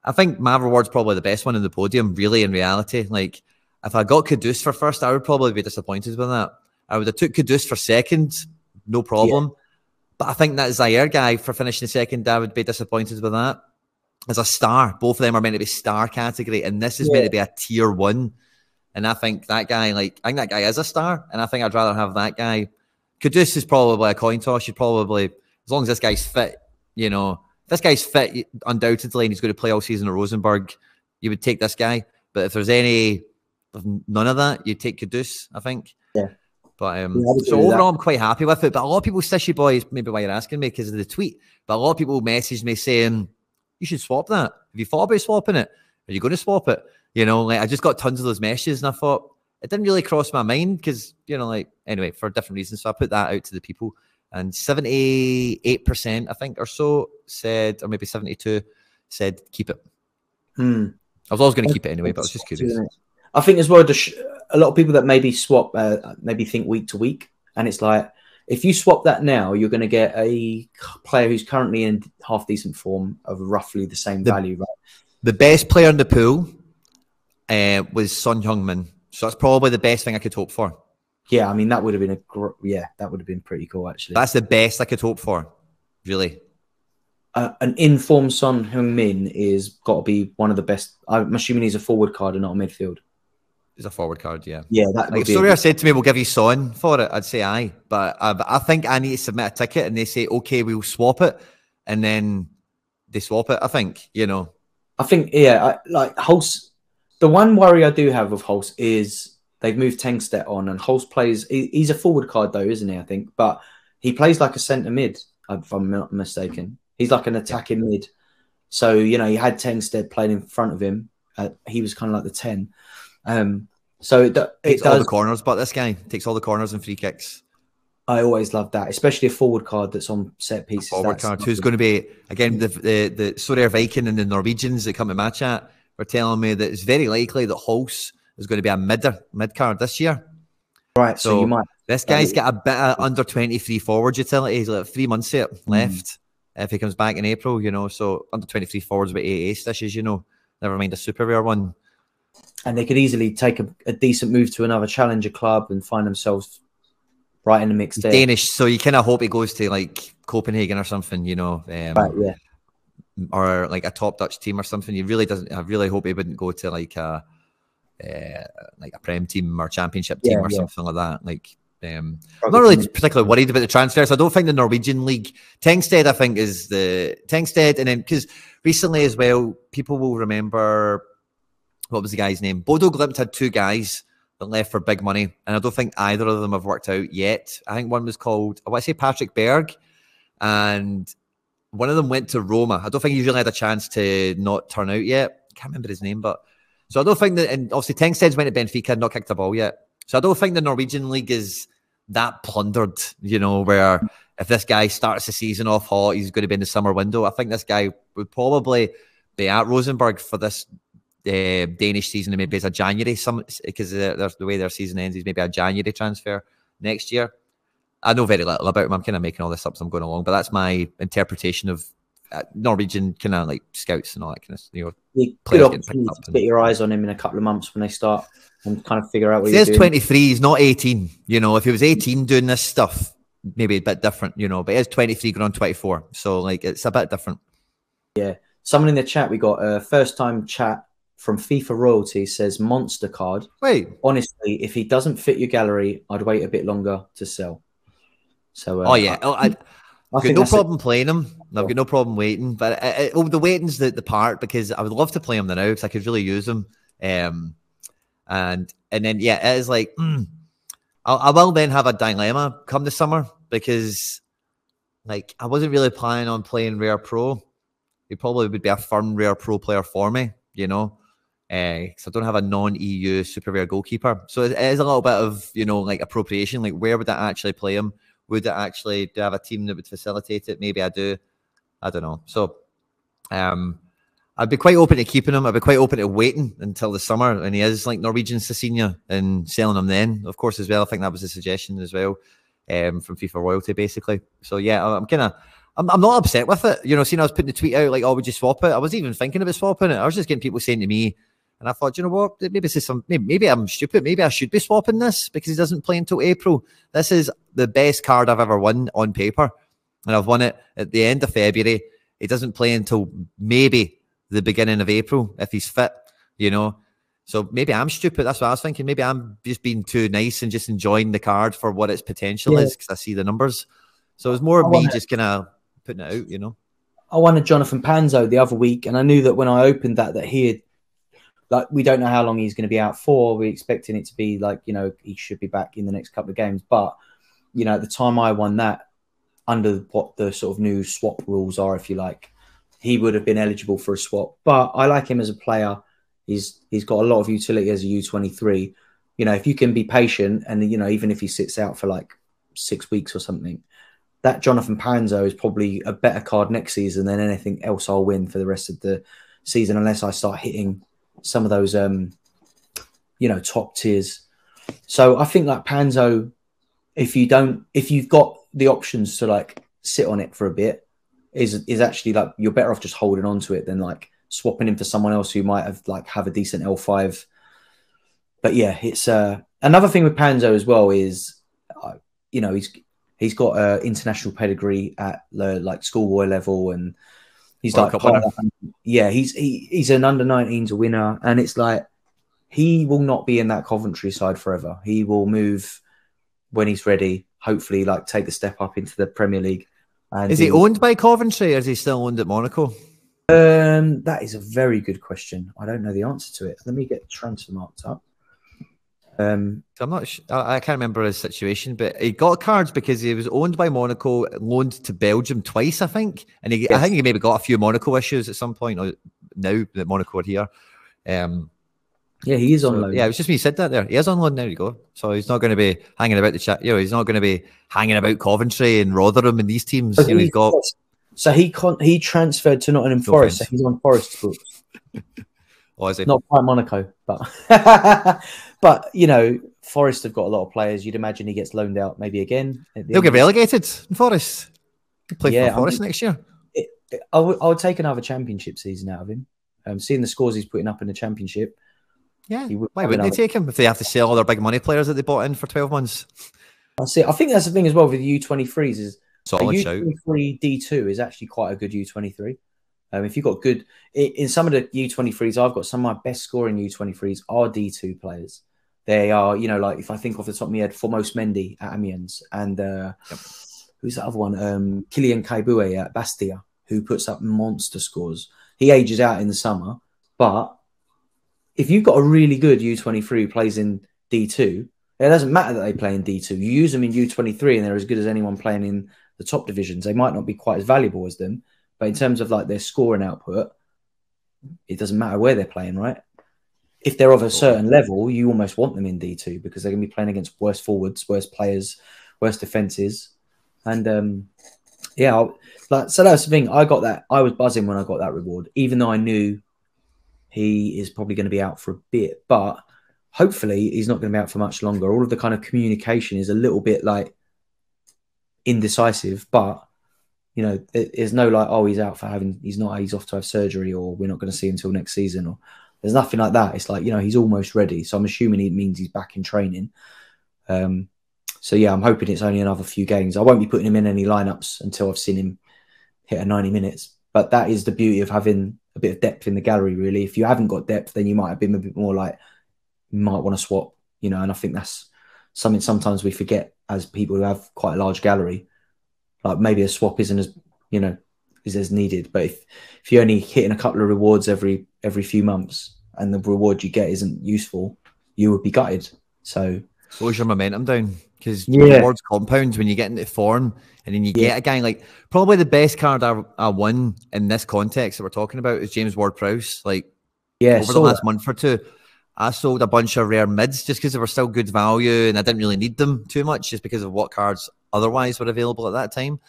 I think my reward's probably the best one in the podium, really, in reality. Like, if I got Kudus for first, I would probably be disappointed with that. I would have took Kudus for second, no problem. Yeah. But I think that Zaire guy for finishing second, I would be disappointed with that. As a star, both of them are meant to be star category, and this is meant to be a tier 1. And I think that guy, like, I think that guy is a star, and I think I'd rather have that guy. Kudus is probably a coin toss. You'd probably, as long as this guy's fit, you know, if this guy's fit, undoubtedly, and he's going to play all season at Rosenborg, you would take this guy. But if there's none of that, you'd take Kudus, I think. Yeah. But so overall, I'm quite happy with it. But a lot of people, Stishy boys, maybe why you're asking me because of the tweet, but a lot of people messaged me saying, you should swap that. Have you thought about swapping it? Are you going to swap it? You know, like I just got tons of those messages and I thought it didn't really cross my mind because, you know, like anyway, for different reasons. So I put that out to the people and 78%, I think, or so said, or maybe 72 said, keep it. I was always going to keep it anyway, but I was just curious. I think as well, a lot of people that maybe swap, maybe think week to week. And it's like, if you swap that now, you're going to get a player who's currently in half decent form of roughly the same value, right? The best player in the pool was Son Heung-min. So that's probably the best thing I could hope for. Yeah, I mean, that would have been that would have been pretty cool, actually. That's the best I could hope for, really. An informed Son Heung-min is got to be one of the best. I'm assuming he's a forward card and not a midfield. He's a forward card, yeah. Yeah, that like if Sorare said to me, we'll give you Son for it, I'd say aye. But I think I need to submit a ticket and they say, okay, we'll swap it. And then they swap it, I think, you know. I think, yeah, like Hulse, the one worry I do have with Hulse is they've moved Tengstedt on and Hulse plays, he's a forward card though, isn't he, I think? But he plays like a centre mid, if I'm not mistaken. He's like an attacking mid. So, you know, you had Tengstedt playing in front of him. He was kind of like the 10. So it takes does all the corners, but this guy takes all the corners and free kicks. I always love that, especially a forward card that's on set pieces. Forward card who's going to be, again, the Sorare Viking and the Norwegians that come to match at were telling me that it's very likely that Hulse is going to be a mid card this year. Right, so you might. This guy's got a bit of under 23 forward utility. He's like 3 months left. if he comes back in April, you know. So under 23 forwards with 88 stishes, you know, never mind a super rare one. And they could easily take a decent move to another challenger club and find themselves right in the mix there. Danish, so you kind of hope he goes to like Copenhagen or something, you know, right, yeah, or like a top Dutch team or something. He really doesn't. I really hope he wouldn't go to like a Prem team or Championship team or something like that. Like, I'm not really particularly worried about the transfers. I don't think the Norwegian league, Tengsted, I think is the Tengsted, and then because recently as well, people will remember, what was the guy's name? Bodo Glimt had 2 guys that left for big money, and I don't think either of them have worked out yet. I think one was called, I want to say Patrick Berg, and one of them went to Roma. I don't think he's really had a chance to not turn out yet. I can't remember his name, but so I don't think that, and obviously Tengsted's went to Benfica, not kicked a ball yet. So I don't think the Norwegian league is that plundered, you know, where if this guy starts the season off hot, he's going to be in the summer window. I think this guy would probably be at Rosenborg for this Danish season, and maybe it's a January, because the way their season ends is maybe a January transfer next year. I know very little about him. I'm kind of making all this up as I'm going along, but that's my interpretation of Norwegian kind of like scouts and all that kind of, you know, good opportunity to get your eyes on him in a couple of months when they start and kind of figure out what he's doing. 23, he's not 18. You know, if he was 18 doing this stuff, maybe a bit different, you know, but he's 23 going on 24. So like, it's a bit different. Yeah. Someone in the chat, we got a first time chat from FIFA Royalty, says monster card. Wait. Honestly, if he doesn't fit your gallery, I'd wait a bit longer to sell. So, oh yeah, I've got no problem playing him. I've got no problem waiting, but the waiting's the part, because I would love to play him now because I could really use him. And then yeah, it is like I will then have a dilemma come the summer, because like I wasn't really planning on playing Rare Pro. He probably would be a firm Rare Pro player for me, you know, because I don't have a non-EU super rare goalkeeper. So it is a little bit of, you know, like appropriation. Like, where would I actually play him? Would it actually, do I have a team that would facilitate it? Maybe I do. I don't know. So I'd be quite open to keeping him. I'd be quite open to waiting until the summer, and he is like Norwegian Cecilia, and selling him then, of course, as well. I think that was a suggestion as well from FIFA Royalty, basically. So yeah, I'm not upset with it. You know, seeing I was putting the tweet out like, oh, would you swap it? I wasn't even thinking about swapping it. I was just getting people saying to me, and I thought, you know what? Maybe this is maybe I'm stupid. Maybe I should be swapping this because he doesn't play until April. This is the best card I've ever won on paper, and I've won it at the end of February. He doesn't play until maybe the beginning of April if he's fit, you know. So maybe I'm stupid. That's what I was thinking. Maybe I'm just being too nice and just enjoying the card for what its potential is, because I see the numbers. So it was more of me just kind of putting it out, you know. I won a Jonathan Panzo the other week, and I knew that when I opened that he had, like, we don't know how long he's going to be out for. We're expecting it to be like, you know, he should be back in the next couple of games. But, you know, at the time I won that, under what the sort of new swap rules are, if you like, he would have been eligible for a swap. But I like him as a player. He's got a lot of utility as a U23. You know, if you can be patient, and, you know, even if he sits out for like 6 weeks or something, that Jonathan Panzo is probably a better card next season than anything else I'll win for the rest of the season, unless I start hitting some of those, you know, top tiers. So I think like Panzo, if you've got the options to like sit on it for a bit, is actually like, you're better off just holding on to it than like swapping him for someone else who might have a decent L5. But yeah, it's another thing with Panzo as well is, you know, he's got international pedigree at the like schoolboy level, and he's like, yeah, he's an under-19s winner, and it's like he will not be in that Coventry side forever. He will move when he's ready. Hopefully, like take the step up into the Premier League. And is he owned by Coventry, or is he still owned at Monaco? That is a very good question. I don't know the answer to it. Let me get transfer marked up. I'm not sure. I can't remember his situation, but he got cards because he was owned by Monaco, loaned to Belgium twice, I think, and I think he maybe got a few Monaco issues at some point. Or now that Monaco are here, yeah, he is on loan. Yeah, it was just me said that there. He is on loan. There you go. So he's not going to be hanging about the chat. You know, he's not going to be hanging about Coventry and Rotherham and these teams. You know, he's got. So he transferred to Nottingham Forest. So he's on Forest's books. Oh, is he? Not quite Monaco, but but you know, Forest have got a lot of players. You'd imagine he gets loaned out maybe again. They'll get relegated in Forest. He'll play for Forest next year. I would take another championship season out of him. Seeing the scores he's putting up in the championship, Yeah. he would Why have wouldn't they another. take him if they have to sell all their big money players that they bought in for 12 months? I see. I think that's the thing as well with the U23s is a Solid shout. U23 D2 is actually quite a good U23. If you've got good in some of the U23s, I've got some of my best scoring U23s are D2 players. They are, you know, like if I think off the top of my head, Formos Mendy at Amiens and who's the other one? Kylian Kaibue at Bastia, who puts up monster scores. He ages out in the summer, but if you've got a really good U23 who plays in D2, it doesn't matter that they play in D2. You use them in U23 and they're as good as anyone playing in the top divisions. They might not be quite as valuable as them, but in terms of like their scoring output, it doesn't matter where they're playing, right? If they're of a certain level, you almost want them in D2 because they're going to be playing against worse forwards, worse players, worse defenses. And yeah, so that's the thing. I got that. I was buzzing when I got that reward, even though I knew he is probably going to be out for a bit, but hopefully he's not going to be out for much longer. All of the kind of communication is a little bit like indecisive, but you know, there's no like, oh, he's out for he's off to have surgery, or we're not going to see him until next season, or there's nothing like that. It's like, you know, he's almost ready. So I'm assuming it means he's back in training. So yeah, I'm hoping it's only another few games. I won't be putting him in any lineups until I've seen him hit a 90 minutes. But that is the beauty of having a bit of depth in the gallery, really. If you haven't got depth, then you might have been a bit more like, you might want to swap, you know, and I think that's something sometimes we forget as people who have quite a large gallery. Like maybe a swap isn't as, you know, is as needed. But if you're only hitting a couple of rewards every few months and the reward you get isn't useful, you would be gutted. So slows your momentum down because rewards compound when you get into form, and then you get a guy like probably the best card I won in this context that we're talking about is James Ward-Prowse. Like over the last month or two, I sold a bunch of rare mids just because they were still good value and I didn't really need them too much just because of what cards otherwise were available at that time.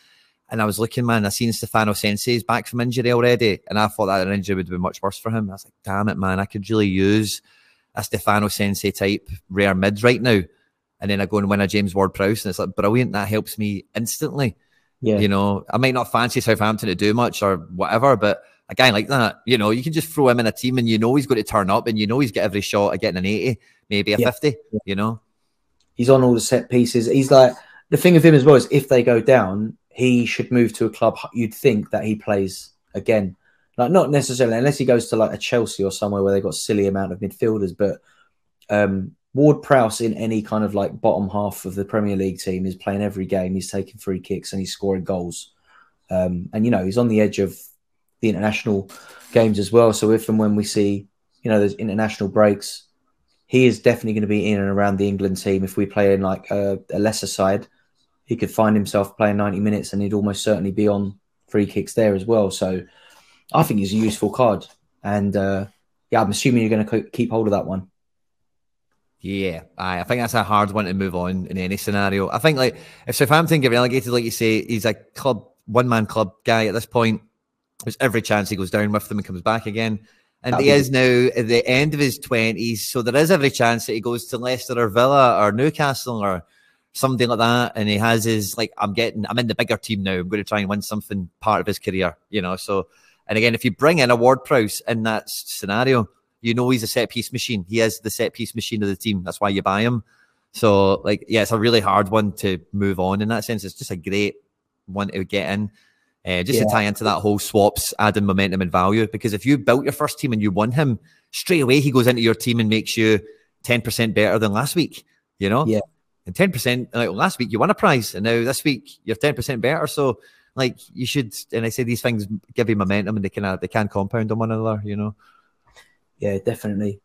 And I was looking, man, I seen Stefano Sensei's back from injury already, and I thought that injury would have been much worse for him. I was like, damn it, man, I could really use a Stefano Sensei type rare mid right now. And then I go and win a James Ward-Prowse, and it's like brilliant. That helps me instantly. Yeah. You know, I might not fancy Southampton to do much or whatever, but a guy like that, you know, you can just throw him in a team and you know he's going to turn up and you know he's got every shot at getting an 80, maybe a 50, you know. He's on all the set pieces. He's like, the thing with him as well is if they go down, he should move to a club you'd think that he plays again. Like not necessarily, unless he goes to like a Chelsea or somewhere where they've got a silly amount of midfielders, but Ward-Prowse in any kind of like bottom half of the Premier League team is playing every game. He's taking free kicks and he's scoring goals. And, you know, he's on the edge of the international games as well. So if and when we see, you know, there's international breaks, he is definitely going to be in and around the England team. If we play in like a lesser side, he could find himself playing 90 minutes and he'd almost certainly be on free kicks there as well. So I think he's a useful card. And yeah, I'm assuming you're going to keep hold of that one. Yeah, I think that's a hard one to move on in any scenario. I think like if Southampton get relegated, like you say, he's a club, one-man club guy at this point. There's every chance he goes down with them and comes back again. And he is now at the end of his 20s, so there is every chance that he goes to Leicester or Villa or Newcastle or something like that. And he has his, like, I'm in the bigger team now. I'm going to try and win something part of his career, you know. So, and again, if you bring in a Ward-Prowse in that scenario, you know he's a set-piece machine. He is the set-piece machine of the team. That's why you buy him. So, like, yeah, it's a really hard one to move on in that sense. It's just a great one to get in. To tie into that whole swaps, adding momentum and value. Because if you built your first team and you won him, straight away he goes into your team and makes you 10% better than last week, you know? Yeah. And 10%, like last week you won a prize, and now this week you're 10% better. So, like, you should, and I say these things give you momentum and they can compound on one another, you know? Yeah, definitely.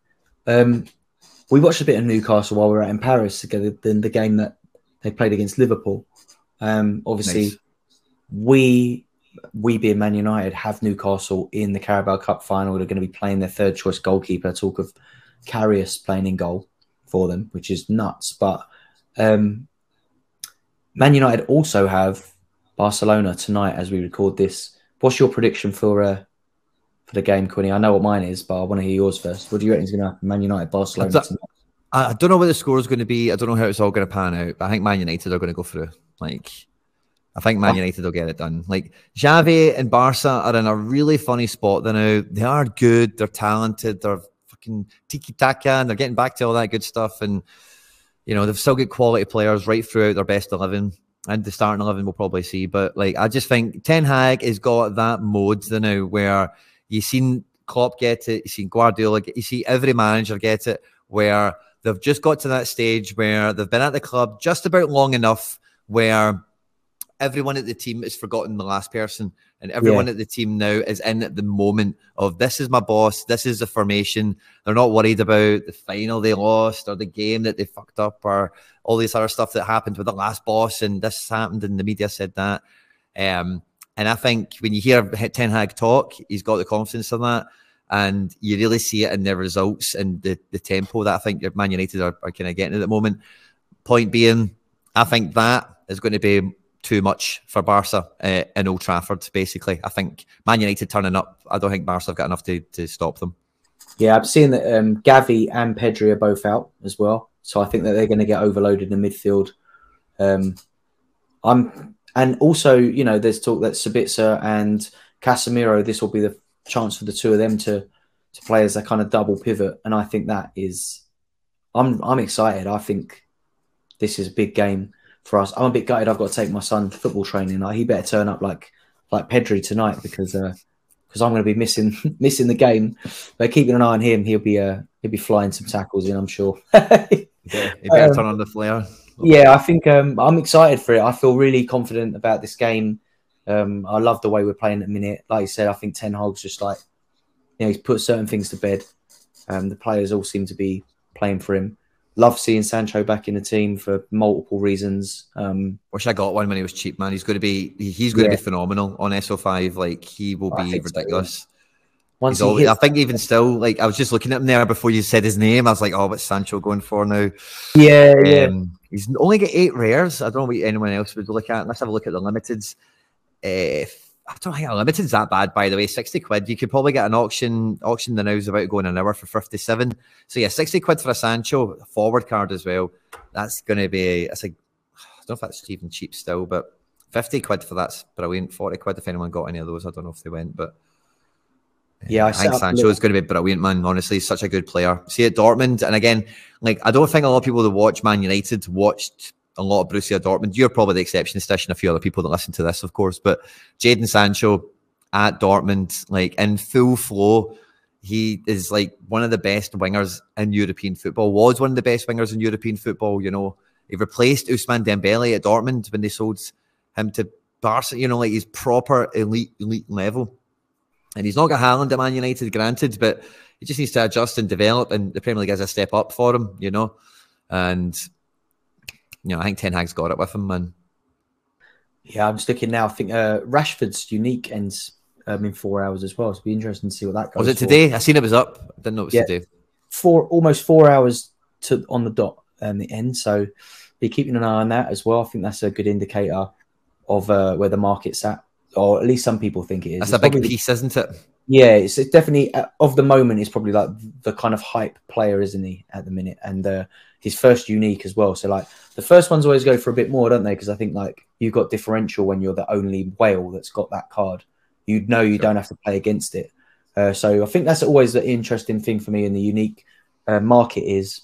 We watched a bit of Newcastle while we were out in Paris together, then the game that they played against Liverpool. Obviously, nice. We being Man United have Newcastle in the Carabao Cup final. They're going to be playing their third choice goalkeeper. Talk of Karius playing in goal for them, which is nuts. But Man United also have Barcelona tonight as we record this. What's your prediction for the game, Quinny? I know what mine is, but I want to hear yours first. What do you reckon is going to happen? Man United, Barcelona tonight? I don't know what the score is going to be. I don't know how it's all going to pan out. But I think Man United are going to go through. Like, I think Man United will get it done. Like, Xavi and Barca are in a really funny spot now. They are good, they're talented, they're fucking tiki-taka, and they're getting back to all that good stuff. And, you know, they've still got quality players right throughout their best 11. And the starting 11 we'll probably see. But, like, I just think Ten Hag has got that mode now where you've seen Klopp get it, you've seen Guardiola get, you see every manager get it, where they've just got to that stage where they've been at the club just about long enough where everyone at the team has forgotten the last person, and everyone at the team now is in at the moment of, this is my boss, this is the formation. They're not worried about the final they lost or the game that they fucked up or all this other stuff that happened with the last boss, and this happened and the media said that. And I think when you hear Ten Hag talk, he's got the confidence in that, and you really see it in their results and the tempo that I think Man United are kind of getting at the moment. Point being, I think that is going to be too much for Barca in Old Trafford, basically. I think Man United turning up, I don't think Barca have got enough to stop them. Yeah, I'm seeing that Gavi and Pedri are both out as well. So I think that they're going to get overloaded in the midfield. And also, you know, there's talk that Sabitzer and Casemiro, this will be the chance for the two of them to play as a kind of double pivot. And I think that is, I'm excited. I think this is a big game for us. I'm a bit gutted. I've got to take my son football training. Like, he better turn up like Pedri tonight because I'm going to be missing the game. But keeping an eye on him, he'll be flying some tackles in, I'm sure. He better turn on the flare. Yeah, I think I'm excited for it. I feel really confident about this game. I love the way we're playing at the minute. Like you said, I think Ten Hag's just like, you know, he's put certain things to bed. The players all seem to be playing for him. Love seeing Sancho back in the team for multiple reasons. Wish I got one when he was cheap, man. He's going to be phenomenal on SO5. Like, he will be ridiculous. So, yeah. I think even still, like, I was just looking at him there before you said his name. I was like, oh, what's Sancho going for now? Yeah. He's only got 8 rares. I don't know what anyone else would look at. Let's have a look at the limiteds. I don't think a limited's that bad, by the way. 60 quid. You could probably get an auction. Auction the now's about going an hour for 57. So yeah, 60 quid for a Sancho, a forward card as well. That's going to be, I don't know if that's even cheap still, but 50 quid for that's brilliant. 40 quid if anyone got any of those. I don't know if they went, but yeah, I think Sancho is going to be brilliant, man. Honestly, he's such a good player. See, at Dortmund, and again, like, I don't think a lot of people that watch Man United watched a lot of Borussia Dortmund. You're probably the exception, Stish, and a few other people that listen to this, of course. But Jadon Sancho at Dortmund, like, in full flow, he is like one of the best wingers in European football. Was one of the best wingers in European football. You know, he replaced Ousmane Dembele at Dortmund when they sold him to Barca. You know, like, he's proper elite level. And he's not got Haaland at Man United, granted, but he just needs to adjust and develop, and the Premier League is a step up for him, you know. And, you know, I think Ten Hag's got it with him, man. Yeah, I'm just looking now. I think Rashford's unique ends in 4 hours as well. So it'll be interesting to see what that goes. Was it today? I seen it was up. I didn't know it was today. Almost 4 hours on the dot the end. So be keeping an eye on that as well. I think that's a good indicator of where the market's at, or at least some people think it is. That's a big piece, isn't it? Yeah, it's definitely of the moment. It's probably like the kind of hype player, isn't he, at the minute? And his first unique as well. So like the first ones always go for a bit more, don't they? Because I think like you've got differential when you're the only whale that's got that card. You know you don't have to play against it. So I think that's always the interesting thing for me in the unique market is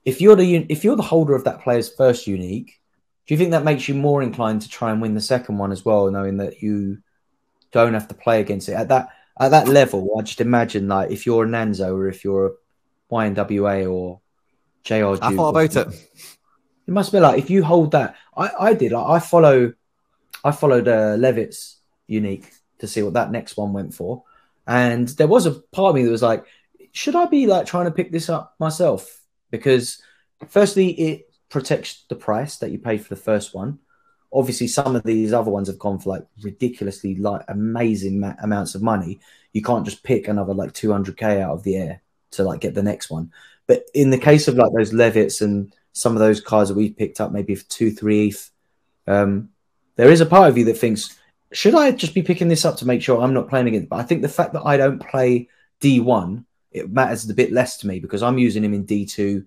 if you're the holder of that player's first unique, do you think that makes you more inclined to try and win the second one as well, knowing that you don't have to play against it at that level? I just imagine, like, if you're a Nanzo or if you're a YNWA or JR Duke, I thought about it. It must be like if you hold that. I did. Like, I followed Levitt's unique to see what that next one went for, and there was a part of me that was like, should I be like trying to pick this up myself? Because firstly, it protects the price that you paid for the first one. Obviously, some of these other ones have gone for like ridiculously like amazing amounts of money. You can't just pick another like 200k out of the air to like get the next one. But in the case of like those Levitts and some of those cards that we picked up, maybe for 2-3 ETH, there is a part of you that thinks, should I just be picking this up to make sure I'm not playing against? But I think the fact that I don't play D1, it matters a bit less to me because I'm using him in D2.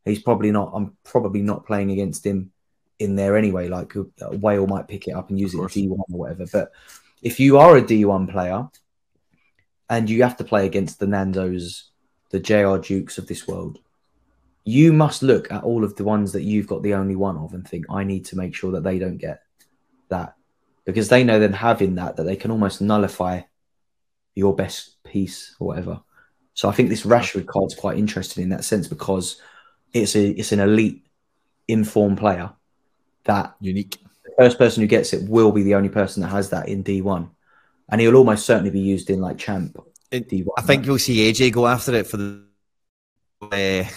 I'm probably not playing against him in there anyway. Like a whale might pick it up and use it in D1 or whatever. But if you are a D1 player and you have to play against the Nandos, the JR Dukes of this world, you must look at all of the ones that you've got the only one of and think, I need to make sure that they don't get that. Because they know then having that they can almost nullify your best piece or whatever. So I think this Rashford card's quite interesting in that sense because it's an elite informed player that unique. The first person who gets it will be the only person that has that in D1. And he'll almost certainly be used in like Champ D1. I think you'll see AJ go after it for the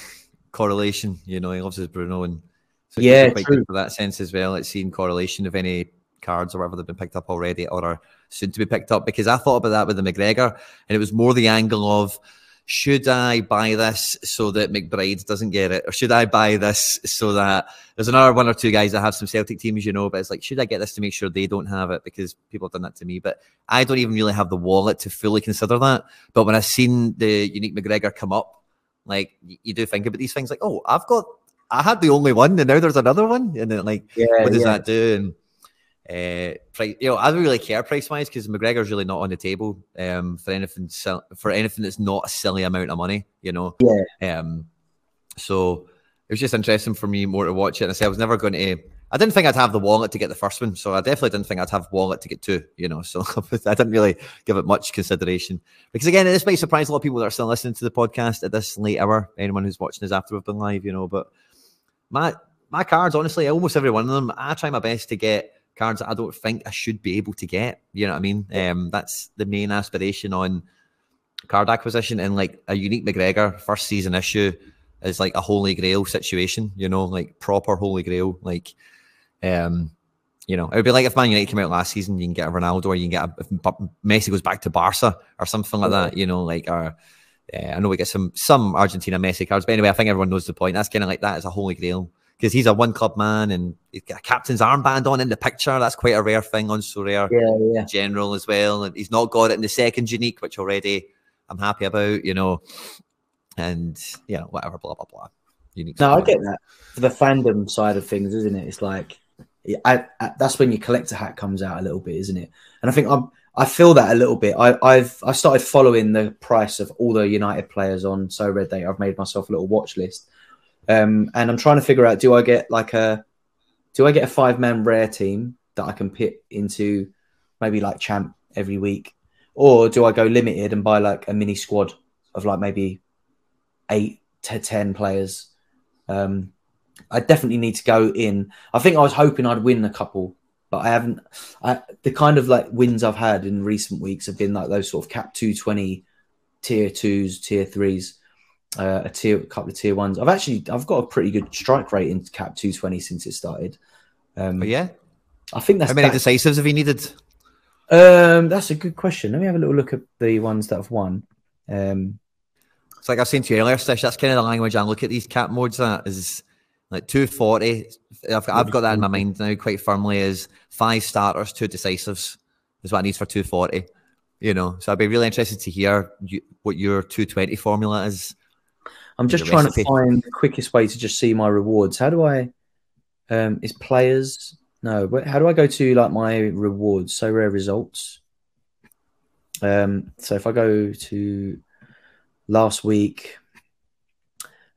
correlation. You know, he loves his Bruno, and so yeah, quite true. good for that sense as well. It's seeing correlation of any cards or whatever that have been picked up already or are soon to be picked up. Because I thought about that with the McGregor, and it was more the angle of, should I buy this so that McBride doesn't get it? Or should I buy this so that there's another one or two guys that have some Celtic teams, you know, but it's like, should I get this to make sure they don't have it? Because people have done that to me. But I don't even really have the wallet to fully consider that. But when I've seen the unique McGregor come up, like, you do think about these things like, oh, I had the only one and now there's another one. And then like, what does that do? And price, you know, I don't really care price wise because McGregor's really not on the table for anything that's not a silly amount of money, you know. So it was just interesting for me more to watch it. And I said I was never going to. I didn't think I'd have the wallet to get the first one, so I definitely didn't think I'd have wallet to get two, you know. So I didn't really give it much consideration because again, this might surprise a lot of people that are still listening to the podcast at this late hour. Anyone who's watching us after we've been live, you know. But my cards, honestly, almost every one of them, I try my best to get cards that I don't think I should be able to get. You know what I mean? That's the main aspiration on card acquisition. And like a unique McGregor first season issue is like a holy grail situation, you know, like proper holy grail. Like, you know, it would be like if Man United came out last season, you can get a Ronaldo, or you can get if Messi goes back to Barca or something like that, you know, like, I know we get some Argentina Messi cards, but anyway, I think everyone knows the point. That's kind of like that as a holy grail. Because he's a one club man and he's got a captain's armband on in the picture. That's quite a rare thing on Sorare in general as well. And he's not got it in the second unique, which already I'm happy about, you know. And yeah, whatever, blah, blah, blah. Unique. No, I get that. For the fandom side of things, isn't it? It's like, that's when your collector hat comes out a little bit, isn't it? And I think I feel that a little bit. I started following the price of all the United players on So Red Data. I've made myself a little watch list. And I'm trying to figure out, do I get a 5-man rare team that I can pit into maybe like Champ every week, or do I go limited and buy like a mini squad of like maybe 8 to 10 players? I definitely need to go in. I think I was hoping I'd win a couple, but I haven't. The kind of like wins I've had in recent weeks have been like those sort of cap 220 tier 2s, tier 3s. A couple of tier 1s. I've got a pretty good strike rate in cap 220 since it started. But yeah, I think that's how many decisives have you needed? That's a good question. Let me have a little look at the ones that have won. It's like I was saying to you earlier, Stish, that's kind of the language I look at these cap modes at, is like 240. I've got that in my mind now quite firmly, is 5 starters, 2 decisives is what I need for 240. You know, so I'd be really interested to hear what your 220 formula is. I'm just trying to find the quickest way to just see my rewards. How do I? Is players? No. How do I go to like my rewards? So rare results. So if I go to last week,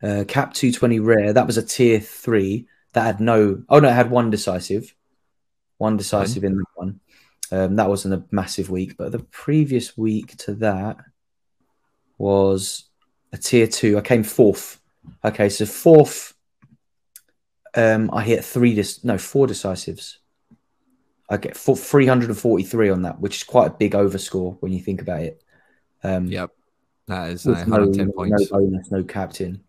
cap 220 rare. That was a tier 3 that had no. Oh no, it had one decisive. One decisive in that one. That wasn't a massive week, but the previous week to that was a tier 2. I came 4th. Okay, so 4th. I hit 4 decisives. I get 343 on that, which is quite a big overscore when you think about it. Yep, that is 110 points. No bonus, no captain.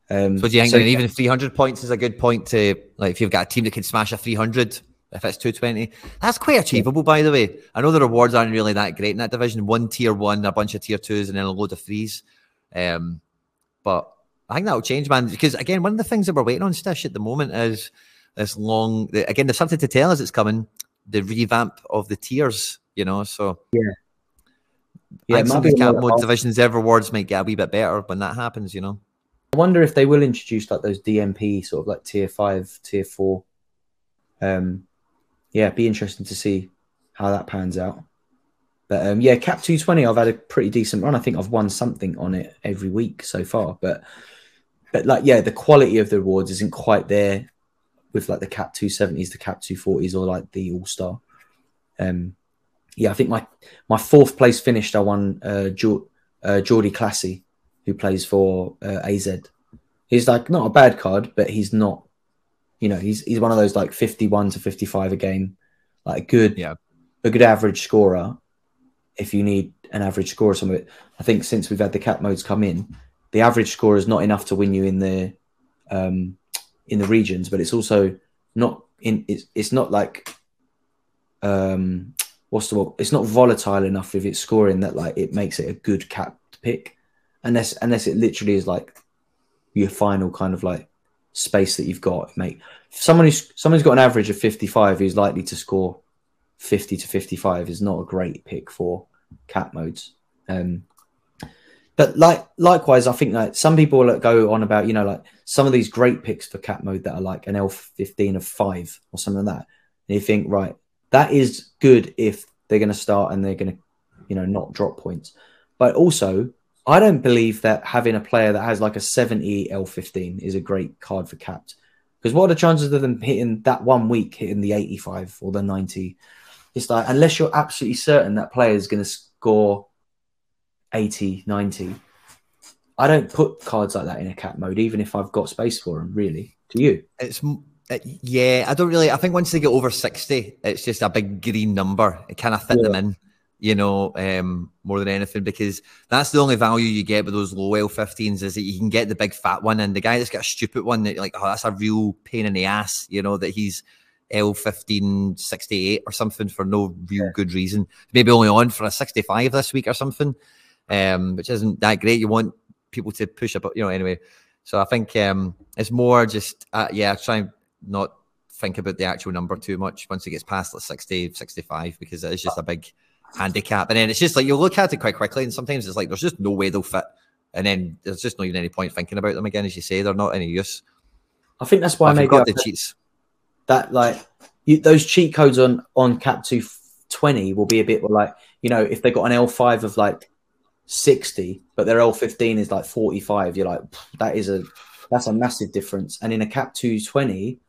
So do you think even 300 points is a good point to, like, if you've got a team that can smash a 300, if it's 220, that's quite achievable, by the way. I know the rewards aren't really that great in that division. 1 tier 1, a bunch of tier 2s, and then a load of 3s. But I think that'll change, man. Because again, one of the things that we're waiting on, Stish, at the moment is this again, there's something to tell us it's coming, the revamp of the tiers, you know. So I think some of these cap mode divisions, their rewards might get a wee bit better when that happens, you know. I wonder if they will introduce like those DMP sort of like tier 5, tier 4 Yeah, be interesting to see how that pans out. But yeah, Cap 220, I've had a pretty decent run. I think I've won something on it every week so far. But like, yeah, the quality of the rewards isn't quite there with like the Cap 270s, the Cap 240s, or like the All Star. Yeah, I think my fourth place finished, I won Geordie Classy, who plays for AZ. He's like not a bad card, but he's not, you know, he's one of those like 51 to 55 a game, like a good average scorer. If you need an average score or something, I think since we've had the cap modes come in, the average score is not enough to win you in the regions, but it's also not in. It's not like what's the word? It's not volatile enough with its scoring that like it makes it a good cap pick, unless it literally is like your final kind of like space that you've got. Mate, someone's got an average of 55 who's likely to score 50 to 55 is not a great pick for cap modes. But likewise, I think like some people that go on about, you know, like some of these great picks for cap mode that are like an L15 of 5 or something like that. And you think, right, that is good if they're going to start and they're going to, you know, not drop points. But also, I don't believe that having a player that has like a 70 L15 is a great card for capped. Because what are the chances of them hitting that 1 week, hitting the 85 or the 90? It's like, unless you're absolutely certain that player is going to score 80, 90, I don't put cards like that in a cap mode, even if I've got space for them, really. Do you? Yeah, I don't really. I think once they get over 60, it's just a big green number. It kind of fit them in, you know, more than anything, because that's the only value you get with those low L15s is that you can get the big fat one, and the guy that's got a stupid one that like, oh, that's a real pain in the ass, you know, that he's L15 68 or something for no real good reason. Maybe only on for a 65 this week or something, which isn't that great. You want people to push up, you know, anyway. So I think it's more just, try and not think about the actual number too much once it gets past like 60, 65, because it is just a big handicap. And then it's just like, you'll look at it quite quickly, and sometimes it's like, there's just no way they'll fit. And then there's just not even any point thinking about them again. As you say, they're not any use. I think that's why maybe got the cheats. That like those cheat codes on cap 220 will be a bit like, you know, if they got an L5 of like 60, but their L15 is like 45, you're like, that's a massive difference. And in a cap 220,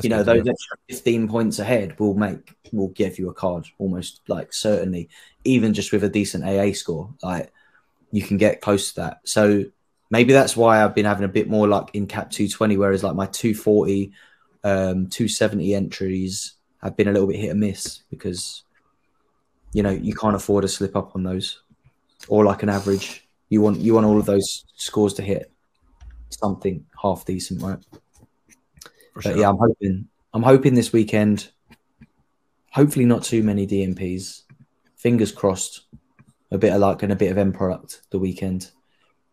you know, those extra 15 points ahead will give you a card almost like certainly, even just with a decent AA score, like you can get close to that. So maybe that's why I've been having a bit more luck in cap 220, whereas like my 240, 270 entries have been a little bit hit and miss, because, you know, you can't afford to slip up on those, or like an average. You want all of those scores to hit something half decent, right? But yeah, I'm hoping this weekend, hopefully not too many DMPs. Fingers crossed, a bit of luck and a bit of end product the weekend.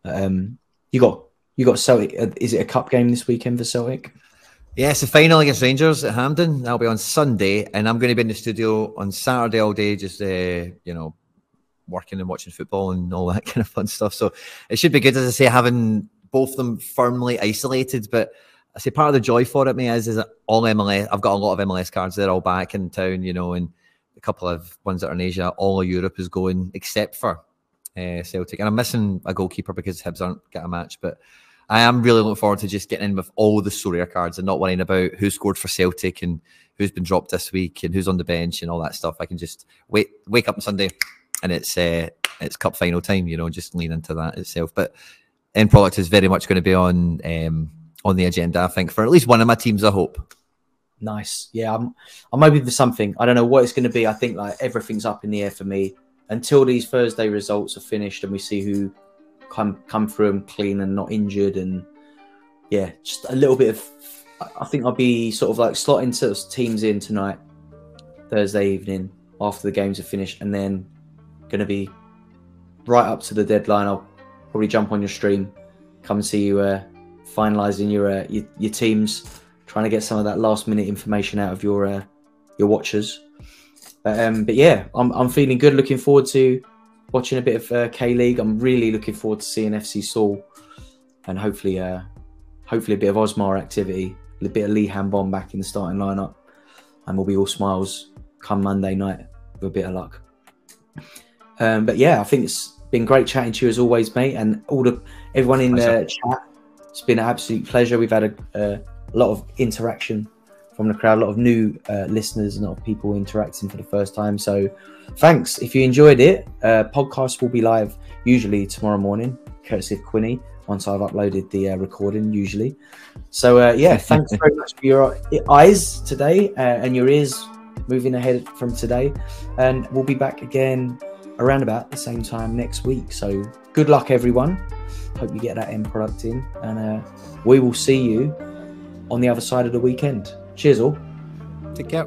You got Celtic. Is it a cup game this weekend for Celtic? Yeah, it's the final against Rangers at Hampden. That'll be on Sunday, and I'm going to be in the studio on Saturday all day, just you know, working and watching football and all that kind of fun stuff. So it should be good, as I say, having both of them firmly isolated. But I say part of the joy for it, me, is that all MLS. I've got a lot of MLS cards. They're all back in town, you know, and a couple of ones that are in Asia. All of Europe is going except for Celtic, and I'm missing a goalkeeper because Hibs aren't getting a match, but I am really looking forward to just getting in with all the Sorare cards and not worrying about who scored for Celtic and who's been dropped this week and who's on the bench and all that stuff. I can just wake up on Sunday and it's cup final time, you know, just lean into that itself. But end product is very much going to be on the agenda, I think, for at least one of my teams, I hope. Nice. Yeah, I'm hoping for something. I don't know what it's going to be. I think like everything's up in the air for me until these Thursday results are finished and we see who come through them clean and not injured. And yeah, just a little bit of, I think I'll be sort of like slotting sort of teams in tonight, Thursday evening after the games are finished, and then going to be right up to the deadline. I'll probably jump on your stream, come and see you finalising your teams, trying to get some of that last minute information out of your watchers. But yeah, I'm feeling good. Looking forward to watching a bit of K-League. I'm really looking forward to seeing FC Seoul, and hopefully a bit of Osmar activity, a bit of Lee Hambon back in the starting lineup. and we'll be all smiles come Monday night with a bit of luck. But yeah, I think it's been great chatting to you as always, mate, and everyone in the chat. It's been an absolute pleasure. We've had a lot of interaction from the crowd, a lot of new listeners, a lot of people interacting for the first time. So thanks. If you enjoyed it, podcast will be live usually tomorrow morning, courtesy of Quinny, once I've uploaded the recording usually. So yeah, thanks very much for your eyes today and your ears moving ahead from today. And we'll be back again around about the same time next week. So good luck, everyone. Hope you get that end product in, and we will see you on the other side of the weekend. Cheers all. Take care.